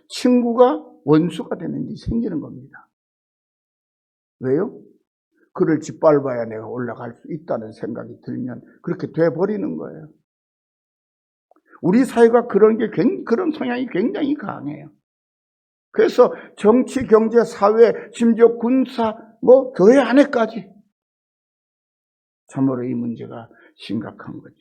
친구가 원수가 되는 일이 생기는 겁니다. 왜요? 그를 짓밟아야 내가 올라갈 수 있다는 생각이 들면 그렇게 돼버리는 거예요. 우리 사회가 그런 성향이 굉장히 강해요. 그래서 정치, 경제, 사회, 심지어 군사, 교회 안에까지 참으로 이 문제가 심각한 거죠.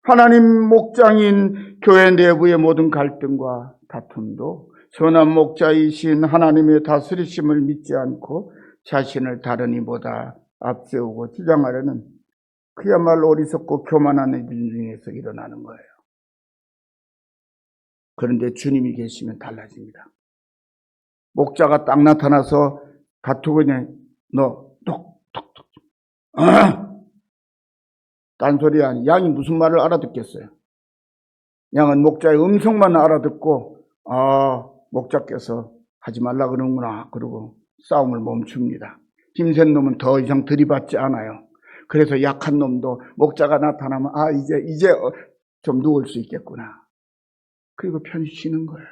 하나님 목장인 교회 내부의 모든 갈등과 다툼도 선한 목자이신 하나님의 다스리심을 믿지 않고 자신을 다른 이보다 앞세우고 주장하려는 그야말로 어리석고 교만한 애들 중에서 일어나는 거예요. 그런데 주님이 계시면 달라집니다. 목자가 딱 나타나서 다투고 그냥 너 톡톡톡 딴소리 아니, 양이 무슨 말을 알아듣겠어요? 양은 목자의 음성만 알아듣고 목자께서 하지 말라 그러는구나 그러고 싸움을 멈춥니다. 힘센 놈은 더 이상 들이받지 않아요. 그래서 약한 놈도 목자가 나타나면 이제 좀 누울 수 있겠구나. 그리고 편히 쉬는 거예요.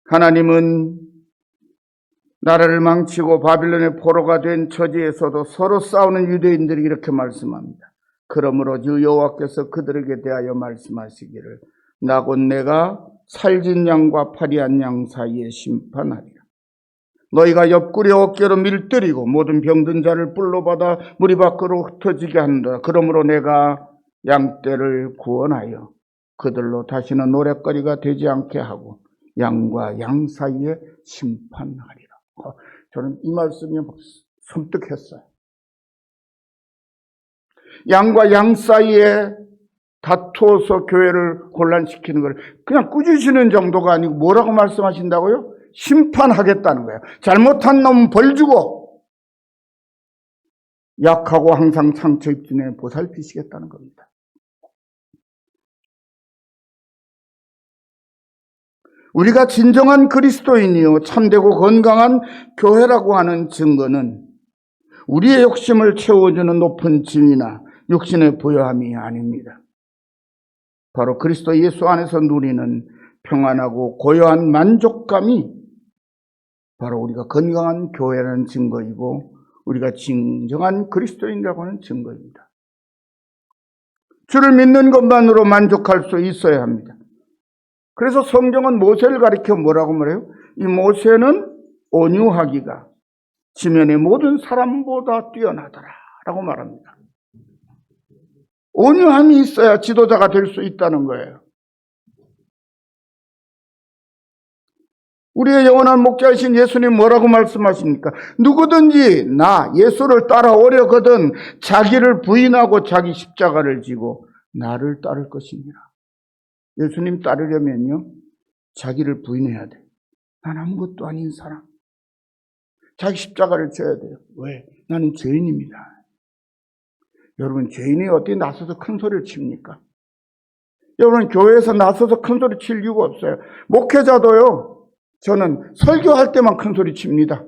하나님은 나라를 망치고 바빌론의 포로가 된 처지에서도 서로 싸우는 유대인들이 이렇게 말씀합니다. 그러므로 주 여호와께서 그들에게 대하여 말씀하시기를 나 곧 내가 살진 양과 파리한 양 사이에 심판하리라. 너희가 옆구리 어깨로 밀들이고 모든 병든 자를 뿔로 받아 무리 밖으로 흩어지게 한다. 그러므로 내가 양떼를 구원하여 그들로 다시는 노랫거리가 되지 않게 하고 양과 양 사이에 심판하리라. 저는 이 말씀이 섬뜩했어요. 양과 양 사이에 다투어서 교회를 혼란시키는 걸 그냥 꾸짖으시는 정도가 아니고 뭐라고 말씀하신다고요? 심판하겠다는 거예요. 잘못한 놈 벌 주고 약하고 항상 상처 입힌 애 보살피시겠다는 겁니다. 우리가 진정한 그리스도인이요 참되고 건강한 교회라고 하는 증거는 우리의 욕심을 채워주는 높은 짐이나 육신의 부요함이 아닙니다. 바로 그리스도 예수 안에서 누리는 평안하고 고요한 만족감이 바로 우리가 건강한 교회라는 증거이고 우리가 진정한 그리스도인이라고 하는 증거입니다. 주를 믿는 것만으로 만족할 수 있어야 합니다. 그래서 성경은 모세를 가리켜 뭐라고 말해요? 이 모세는 온유하기가 지면의 모든 사람보다 뛰어나더라 라고 말합니다. 온유함이 있어야 지도자가 될 수 있다는 거예요. 우리의 영원한 목자이신 예수님 뭐라고 말씀하십니까? 누구든지 나 예수를 따라오려거든 자기를 부인하고 자기 십자가를 지고 나를 따를 것입니다. 예수님 따르려면요, 자기를 부인해야 돼. 난 아무것도 아닌 사람. 자기 십자가를 져야 돼요. 왜? 나는 죄인입니다. 여러분, 죄인이 어디 나서서 큰 소리를 칩니까? 여러분, 교회에서 나서서 큰 소리 칠 이유가 없어요. 목회자도요, 저는 설교할 때만 큰 소리 칩니다.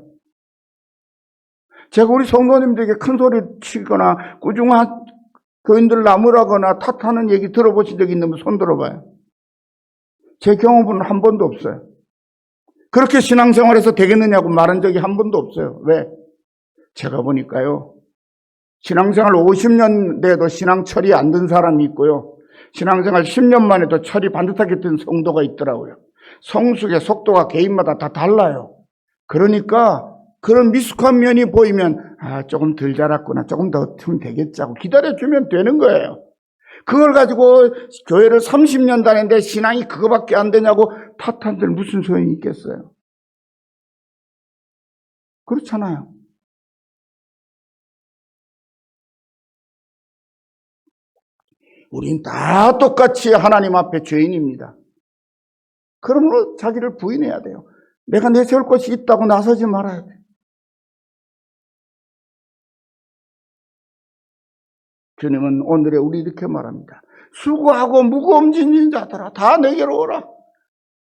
제가 우리 성도님들에게 큰 소리 치거나 꾸중한 교인들 나무라거나 탓하는 얘기 들어보신 적 있는 분 손 들어봐요. 제 경험은 한 번도 없어요. 그렇게 신앙생활에서 되겠느냐고 말한 적이 한 번도 없어요. 왜? 제가 보니까요, 신앙생활 50년 돼도 신앙 철이 안 든 사람이 있고요, 신앙생활 10년 만에도 철이 반듯하게 든 성도가 있더라고요. 성숙의 속도가 개인마다 다 달라요. 그러니까 그런 미숙한 면이 보이면 조금 덜 자랐구나, 조금 더 어쩌면 되겠지 하고 기다려주면 되는 거예요. 그걸 가지고 교회를 30년 다녔는데 신앙이 그거밖에 안 되냐고 탓한들 무슨 소용이 있겠어요? 그렇잖아요. 우린 다 똑같이 하나님 앞에 죄인입니다. 그러므로 자기를 부인해야 돼요. 내가 내세울 것이 있다고 나서지 말아야 돼. 주님은 오늘에 우리 이렇게 말합니다. 수고하고 무거운 짐진 자들아, 다 내게로 오라.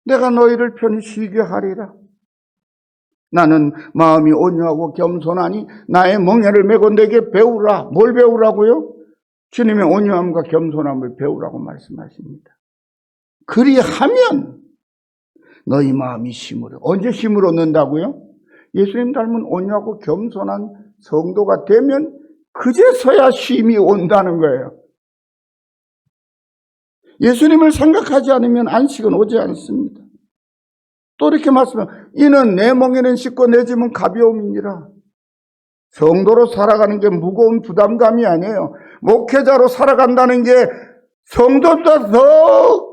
내가 너희를 편히 쉬게 하리라. 나는 마음이 온유하고 겸손하니 나의 멍에를 메고 내게 배우라. 뭘 배우라고요? 주님의 온유함과 겸손함을 배우라고 말씀하십니다. 그리하면 너희 마음이 힘을, 언제 힘을 얻는다고요? 예수님 닮은 온유하고 겸손한 성도가 되면 그제서야 쉼이 온다는 거예요. 예수님을 생각하지 않으면 안식은 오지 않습니다. 또 이렇게 말씀하면 이는 내 멍에는 쉽고 내 짐은 가벼움이니라. 성도로 살아가는 게 무거운 부담감이 아니에요. 목회자로 살아간다는 게 성도보다 더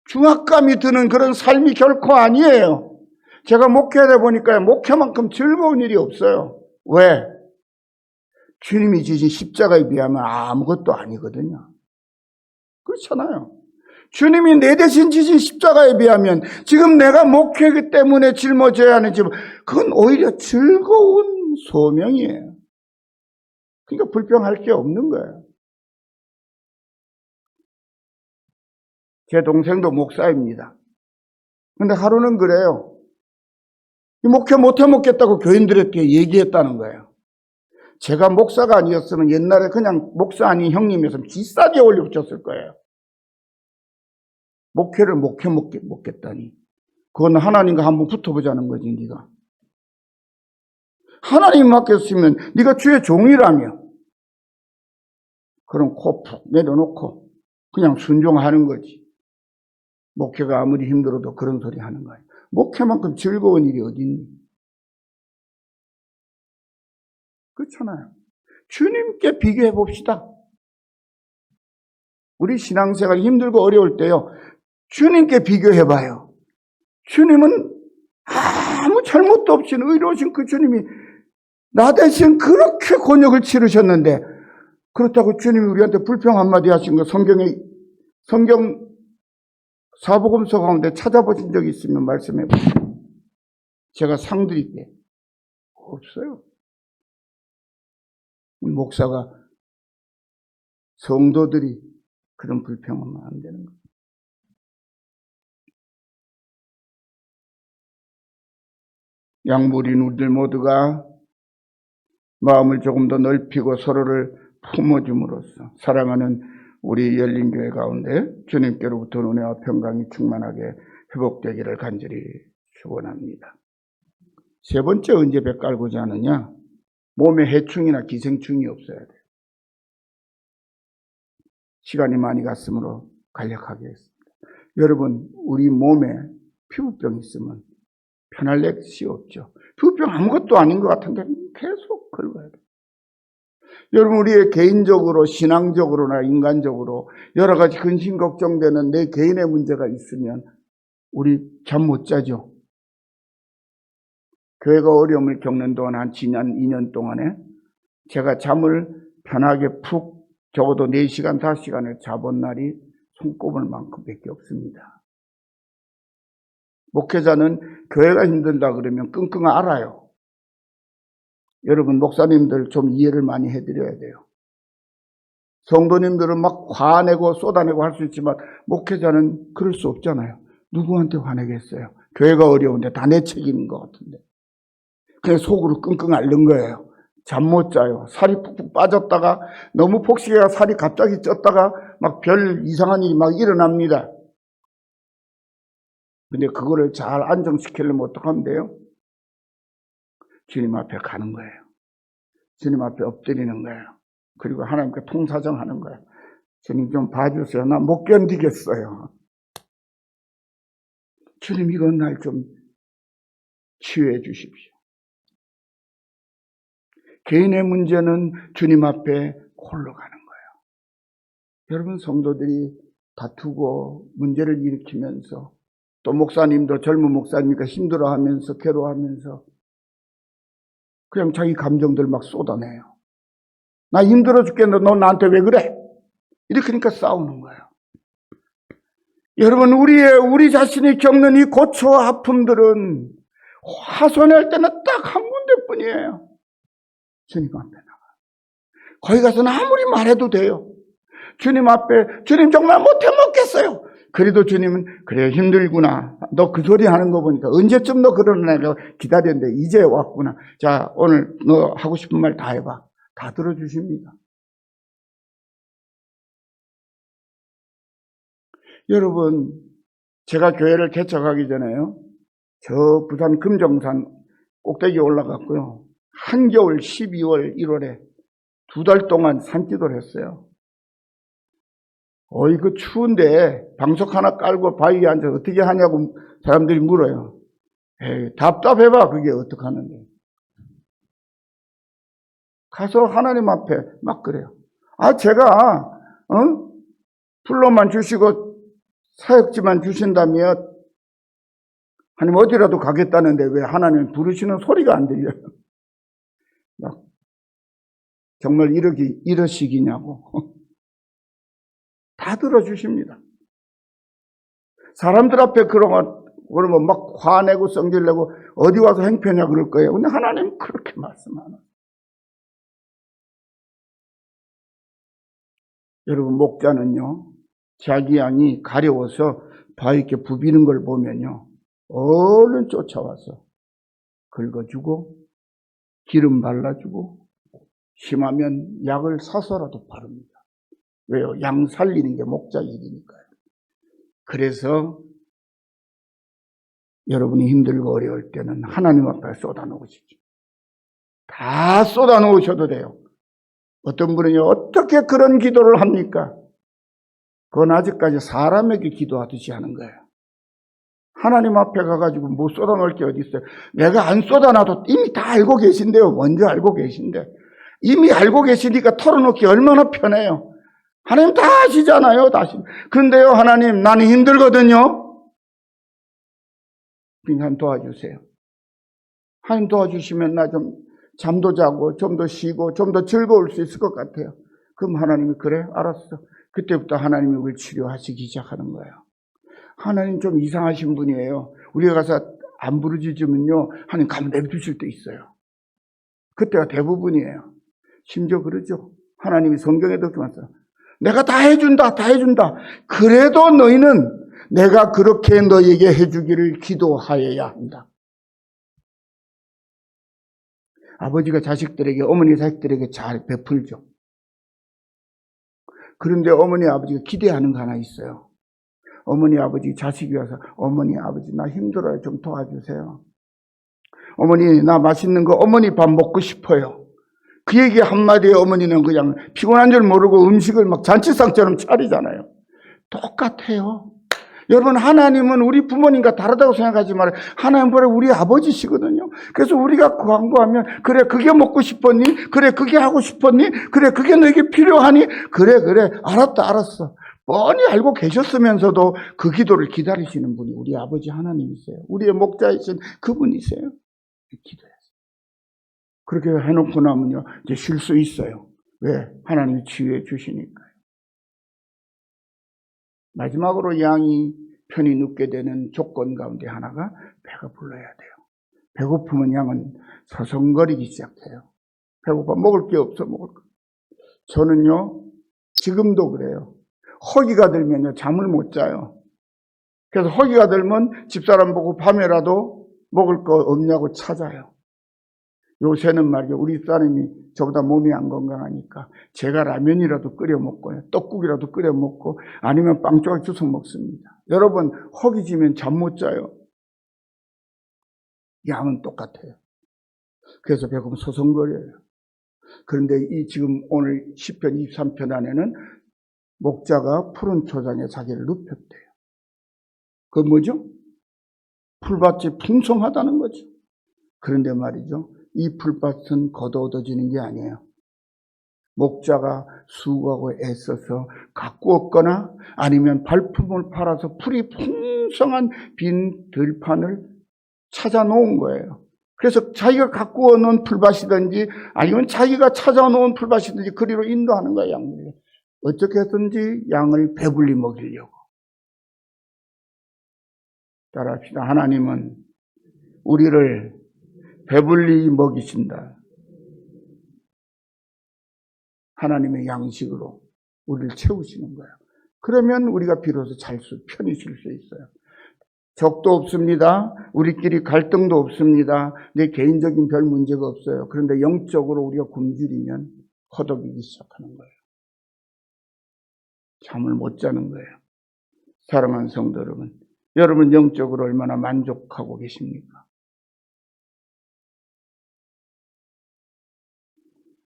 중압감이 드는 그런 삶이 결코 아니에요. 제가 목회하다 보니까 목회만큼 즐거운 일이 없어요. 왜? 주님이 지신 십자가에 비하면 아무것도 아니거든요. 그렇잖아요. 주님이 내 대신 지신 십자가에 비하면 지금 내가 목회하기 때문에 짊어져야 하는 짐, 그건 오히려 즐거운 소명이에요. 그러니까 불평할 게 없는 거예요. 제 동생도 목사입니다. 근데 하루는 그래요. 목회 못해 먹겠다고 교인들한테 얘기했다는 거예요. 제가 목사가 아니었으면 옛날에 그냥 목사 아닌 형님이었으면 비싸게 올려붙였을 거예요. 목회를 목회 먹겠다니. 그건 하나님과 한번 붙어보자는 거지, 네가. 하나님 맡겼으면 네가 주의 종이라며. 그럼 코 푹 내려놓고 그냥 순종하는 거지. 목회가 아무리 힘들어도 그런 소리 하는 거예요. 목회만큼 즐거운 일이 어디 있니? 그렇잖아요. 주님께 비교해 봅시다. 우리 신앙생활이 힘들고 어려울 때요, 주님께 비교해 봐요. 주님은 아무 잘못도 없이 의로우신 그 주님이 나 대신 그렇게 곤욕을 치르셨는데, 그렇다고 주님이 우리한테 불평 한마디 하신 거 성경 사복음서 가운데 찾아보신 적이 있으면 말씀해 보세요. 제가 상 드릴게요. 없어요. 목사가, 성도들이 그런 불평하면 안 되는 거예요. 양물인 우리들 모두가 마음을 조금 더 넓히고 서로를 품어줌으로써 사랑하는 우리 열린교회 가운데 주님께로부터 은혜와 평강이 충만하게 회복되기를 간절히 축원합니다. 세 번째 언제 배 깔고자 하느냐? 몸에 해충이나 기생충이 없어야 돼요. 시간이 많이 갔으므로 간략하게 했습니다. 여러분, 우리 몸에 피부병 있으면 편할 렉시 없죠. 피부병 아무것도 아닌 것 같은데 계속 긁어야 돼요. 여러분, 우리의 개인적으로, 신앙적으로나 인간적으로 여러 가지 근심 걱정되는 내 개인의 문제가 있으면 우리 잠 못 자죠. 교회가 어려움을 겪는 동안 한 지난 2년 동안에 제가 잠을 편하게 푹 적어도 4시간, 5시간을 자본 날이 손꼽을 만큼밖에 없습니다. 목회자는 교회가 힘들다 그러면 끙끙 앓아요. 여러분, 목사님들 좀 이해를 많이 해드려야 돼요. 성도님들은 막 화내고 쏟아내고 할 수 있지만 목회자는 그럴 수 없잖아요. 누구한테 화내겠어요? 교회가 어려운데 다 내 책임인 것 같은데. 그냥 속으로 끙끙 앓는 거예요. 잠 못 자요. 살이 푹푹 빠졌다가 너무 폭식해가 살이 갑자기 쪘다가 막 별 이상한 일이 막 일어납니다. 근데 그거를 잘 안정시키려면 어떡하면 돼요? 주님 앞에 가는 거예요. 주님 앞에 엎드리는 거예요. 그리고 하나님께 통사정하는 거예요. 주님 좀 봐주세요. 나 못 견디겠어요. 주님 이건 날 좀 치유해 주십시오. 개인의 문제는 주님 앞에 홀로 가는 거예요. 여러분, 성도들이 다투고 문제를 일으키면서 또 목사님도 젊은 목사님이니까 힘들어하면서 괴로워하면서 그냥 자기 감정들 막 쏟아내요. 나 힘들어 죽겠는데 너 나한테 왜 그래? 이렇게 하니까 싸우는 거예요. 여러분, 우리 자신이 겪는 이 고초와 아픔들은 하소연할 때는 딱 한 군데뿐이에요. 주님 앞에 나가. 거기 가서는 아무리 말해도 돼요. 주님 앞에 주님 정말 못해 먹겠어요. 그래도 주님은 그래 힘들구나. 너 그 소리 하는 거 보니까 언제쯤 너 그러는 애가 기다렸는데 이제 왔구나. 자, 오늘 너 하고 싶은 말 다 해봐. 다 들어주십니다. 여러분, 제가 교회를 개척하기 전에요. 저 부산 금정산 꼭대기에 올라갔고요. 한겨울 12월 1월에 2달 동안 산기도를 했어요. 그 추운데 방석 하나 깔고 바위에 앉아서 어떻게 하냐고 사람들이 물어요. 에이, 답답해봐. 그게 어떡하는데. 가서 하나님 앞에 막 그래요. 제가 풀로만 주시고 사역지만 주신다면 하나님 어디라도 가겠다는데 왜 하나님 부르시는 소리가 안 들려요? 막 정말 이러시기냐고. 다 들어주십니다. 사람들 앞에 그러면 막 화내고 성질내고 어디 와서 행패냐 그럴 거예요. 근데 하나님 그렇게 말씀하나. 여러분, 목자는요, 자기 양이 가려워서 바위께 부비는 걸 보면요, 얼른 쫓아와서 긁어주고 기름 발라주고 심하면 약을 사서라도 바릅니다. 왜요? 양 살리는 게 목자 일이니까요. 그래서 여러분이 힘들고 어려울 때는 하나님 앞에 쏟아놓으십시오. 다 쏟아놓으셔도 돼요. 어떤 분은요, 어떻게 그런 기도를 합니까? 그건 아직까지 사람에게 기도하듯이 하는 거예요. 하나님 앞에 가가지고 뭐 쏟아놓을 게 어디 있어요? 내가 안 쏟아놔도 이미 다 알고 계신데요. 먼저 알고 계신데. 이미 알고 계시니까 털어놓기 얼마나 편해요. 하나님 다 아시잖아요. 그런데요, 하나님, 나는 힘들거든요. 그러니까 도와주세요. 하나님 도와주시면 나 좀 잠도 자고 좀 더 쉬고 좀 더 즐거울 수 있을 것 같아요. 그럼 하나님이 그래? 알았어. 그때부터 하나님이 우리를 치료하시기 시작하는 거예요. 하나님 좀 이상하신 분이에요. 우리가 가서 안 부르짖으면요, 하나님 가만 내두실 때 있어요. 그때가 대부분이에요. 심지어 그러죠. 하나님이 성경에도 그렇게 말씀하세요. 내가 다 해준다, 다 해준다. 그래도 너희는 내가 그렇게 너희에게 해주기를 기도하여야 한다. 아버지가 자식들에게, 어머니 자식들에게 잘 베풀죠. 그런데 어머니 아버지가 기대하는 거 하나 있어요. 어머니 아버지 자식이 와서 어머니 아버지 나 힘들어요. 좀 도와주세요. 어머니 나 맛있는 거 어머니 밥 먹고 싶어요. 그 얘기 한마디에 어머니는 그냥 피곤한 줄 모르고 음식을 막 잔치상처럼 차리잖아요. 똑같아요. 여러분, 하나님은 우리 부모님과 다르다고 생각하지 말아요. 하나님은 바로 우리 아버지시거든요. 그래서 우리가 광고하면 그래 그게 먹고 싶었니? 그래 그게 하고 싶었니? 그래 그게 너에게 필요하니? 그래 알았다 알았어. 뻔히 알고 계셨으면서도 그 기도를 기다리시는 분이 우리 아버지 하나님이세요. 우리의 목자이신 그분이세요. 기도해요. 그렇게 해놓고 나면요 이제 쉴 수 있어요. 왜? 하나님이 치유해 주시니까요. 마지막으로 양이 편히 눕게 되는 조건 가운데 하나가 배가 불러야 돼요. 배고프면 양은 서성거리기 시작해요. 배고파 먹을 게 없어 먹을 거. 저는요 지금도 그래요. 허기가 들면요 잠을 못 자요. 그래서 허기가 들면 집사람 보고 밤에라도 먹을 거 없냐고 찾아요. 요새는 말이죠. 우리 사람이 저보다 몸이 안 건강하니까 제가 라면이라도 끓여 먹고요. 떡국이라도 끓여 먹고 아니면 빵 조각 주워 먹습니다. 여러분 허기지면 잠 못 자요. 양은 똑같아요. 그래서 배고프면 서성거려요. 그런데 이 지금 오늘 시편 23편 안에는 목자가 푸른 초장에 자기를 눕혔대요. 그건 뭐죠? 풀밭이 풍성하다는 거죠. 그런데 말이죠. 이 풀밭은 걷어들이는 게 아니에요. 목자가 수고하고 애써서 가꾸었거나 아니면 발품을 팔아서 풀이 풍성한 빈 들판을 찾아 놓은 거예요. 그래서 자기가 가꾸어 놓은 풀밭이든지 아니면 자기가 찾아놓은 풀밭이든지 그리로 인도하는 거예요. 양을 어떻게 해든지 양을 배불리 먹이려고. 따라합시다. 하나님은 우리를 배불리 먹이신다. 하나님의 양식으로 우리를 채우시는 거예요. 그러면 우리가 비로소 편히 쉴 수 있어요. 적도 없습니다. 우리끼리 갈등도 없습니다. 내 개인적인 별 문제가 없어요. 그런데 영적으로 우리가 굶주리면 허덕이기 시작하는 거예요. 잠을 못 자는 거예요. 사랑하는 성도 여러분, 여러분 영적으로 얼마나 만족하고 계십니까?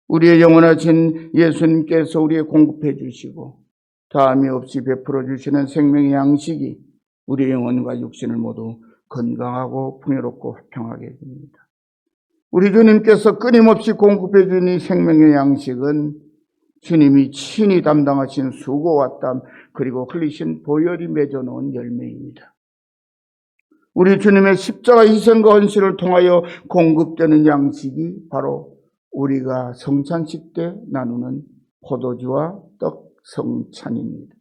우리의 영원하신 예수님께서 우리의 공급해 주시고 다함이 없이 베풀어 주시는 생명의 양식이 우리의 영혼과 육신을 모두 건강하고 풍요롭고 화평하게 해줍니다. 우리 주님께서 끊임없이 공급해 주는 이 생명의 양식은 주님이 친히 담당하신 수고와 땀 그리고 흘리신 보혈이 맺어놓은 열매입니다. 우리 주님의 십자가 희생과 헌신을 통하여 공급되는 양식이 바로 우리가 성찬식 때 나누는 포도주와 떡 성찬입니다.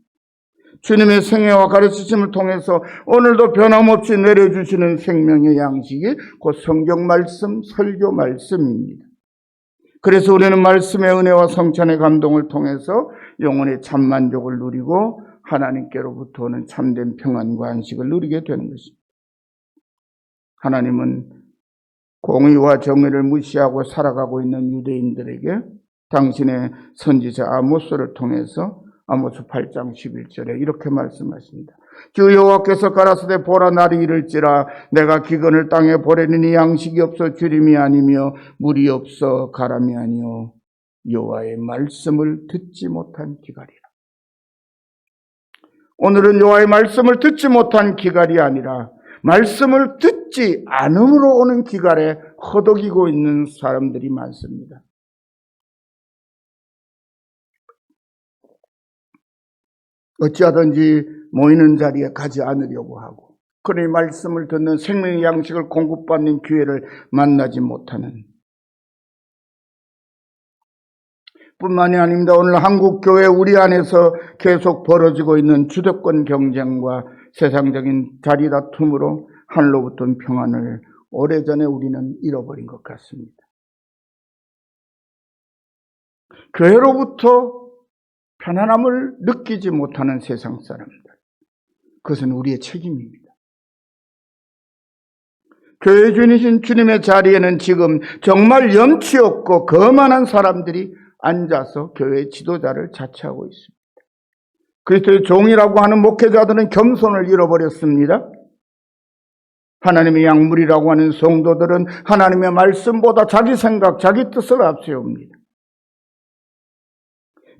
주님의 생애와 가르치심을 통해서 오늘도 변함없이 내려주시는 생명의 양식이 곧 성경 말씀, 설교 말씀입니다. 그래서 우리는 말씀의 은혜와 성찬의 감동을 통해서 영혼의 참만족을 누리고 하나님께로부터 오는 참된 평안과 안식을 누리게 되는 것입니다. 하나님은 공의와 정의를 무시하고 살아가고 있는 유대인들에게 당신의 선지자 아모스를 통해서 아모스 8장 11절에 이렇게 말씀하십니다. 주 여호와께서 가라사대 보라 날이 이를지라 내가 기근을 땅에 보내느니 양식이 없어 주림이 아니며 물이 없어 가람이 아니요 여호와의 말씀을 듣지 못한 기갈이라. 오늘은 여호와의 말씀을 듣지 못한 기갈이 아니라 말씀을 듣지 않음으로 오는 기갈에 허덕이고 있는 사람들이 많습니다. 어찌하든지 모이는 자리에 가지 않으려고 하고 그의 말씀을 듣는 생명의 양식을 공급받는 기회를 만나지 못하는 뿐만이 아닙니다. 오늘 한국교회 우리 안에서 계속 벌어지고 있는 주도권 경쟁과 세상적인 자리 다툼으로 하늘로부터 온 평안을 오래전에 우리는 잃어버린 것 같습니다. 교회로부터 편안함을 느끼지 못하는 세상 사람들, 그것은 우리의 책임입니다. 교회 주인이신 주님의 자리에는 지금 정말 염치 없고 거만한 사람들이 앉아서 교회 지도자를 자처하고 있습니다. 그리스도의 종이라고 하는 목회자들은 겸손을 잃어버렸습니다. 하나님의 약물이라고 하는 성도들은 하나님의 말씀보다 자기 생각, 자기 뜻을 앞세웁니다.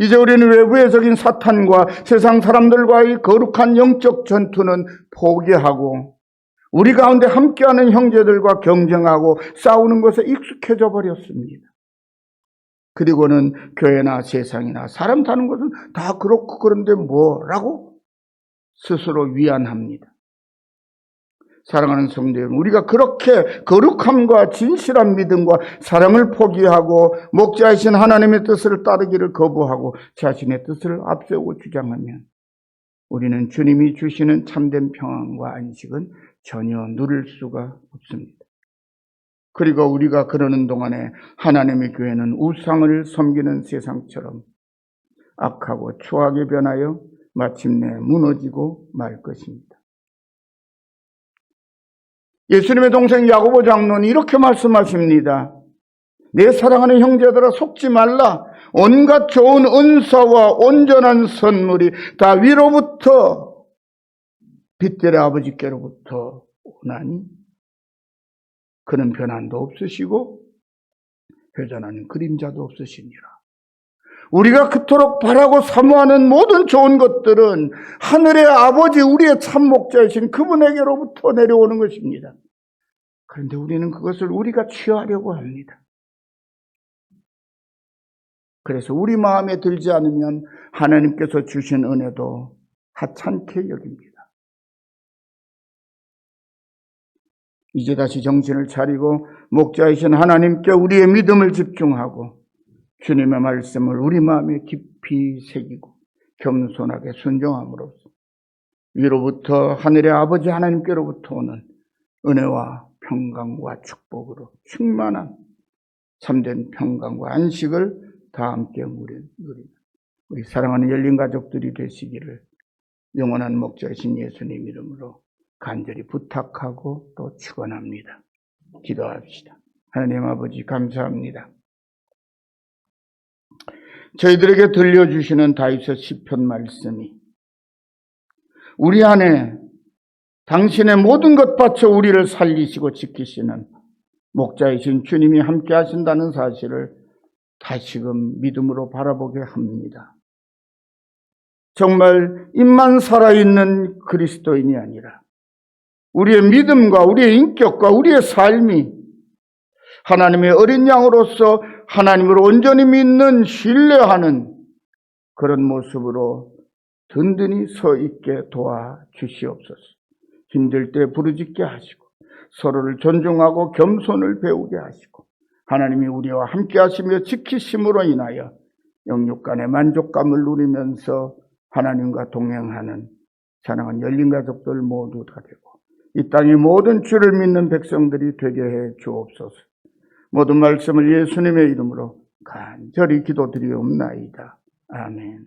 이제 우리는 외부의적인 사탄과 세상 사람들과의 거룩한 영적 전투는 포기하고 우리 가운데 함께하는 형제들과 경쟁하고 싸우는 것에 익숙해져 버렸습니다. 그리고는 교회나 세상이나 사람 사는 것은 다 그렇고 그런데 뭐라고 스스로 위안합니다. 사랑하는 성도 여러분, 우리가 그렇게 거룩함과 진실한 믿음과 사랑을 포기하고 목자이신 하나님의 뜻을 따르기를 거부하고 자신의 뜻을 앞세우고 주장하면 우리는 주님이 주시는 참된 평안과 안식은 전혀 누릴 수가 없습니다. 그리고 우리가 그러는 동안에 하나님의 교회는 우상을 섬기는 세상처럼 악하고 추하게 변하여 마침내 무너지고 말 것입니다. 예수님의 동생 야고보 장로는 이렇게 말씀하십니다. 내 사랑하는 형제들아, 속지 말라. 온갖 좋은 은사와 온전한 선물이 다 위로부터 빛들의 아버지께로부터 오나니 그는 변함도 없으시고 회전하는 그림자도 없으시니라. 우리가 그토록 바라고 사모하는 모든 좋은 것들은 하늘의 아버지, 우리의 참 목자이신 그분에게로부터 내려오는 것입니다. 그런데 우리는 그것을 우리가 취하려고 합니다. 그래서 우리 마음에 들지 않으면 하나님께서 주신 은혜도 하찮게 여깁니다. 이제 다시 정신을 차리고 목자이신 하나님께 우리의 믿음을 집중하고 주님의 말씀을 우리 마음에 깊이 새기고 겸손하게 순종함으로써 위로부터 하늘의 아버지 하나님께로부터 오는 은혜와 평강과 축복으로 충만한 참된 평강과 안식을 다 함께 누리는 우리 사랑하는 열린 가족들이 되시기를 영원한 목자이신 예수님 이름으로 간절히 부탁하고 또 축원합니다. 기도합시다. 하나님 아버지, 감사합니다. 저희들에게 들려주시는 다윗의 시편 말씀이 우리 안에 당신의 모든 것 바쳐 우리를 살리시고 지키시는 목자이신 주님이 함께 하신다는 사실을 다시금 믿음으로 바라보게 합니다. 정말 입만 살아있는 그리스도인이 아니라 우리의 믿음과 우리의 인격과 우리의 삶이 하나님의 어린 양으로서 하나님을 온전히 믿는, 신뢰하는 그런 모습으로 든든히 서 있게 도와주시옵소서. 힘들 때 부르짖게 하시고 서로를 존중하고 겸손을 배우게 하시고 하나님이 우리와 함께 하시며 지키심으로 인하여 영육 간의 만족감을 누리면서 하나님과 동행하는 사랑하는 열린 가족들 모두 다 되고 이 땅의 모든 주를 믿는 백성들이 되게 해 주옵소서. 모든 말씀을 예수님의 이름으로 간절히 기도드리옵나이다. 아멘.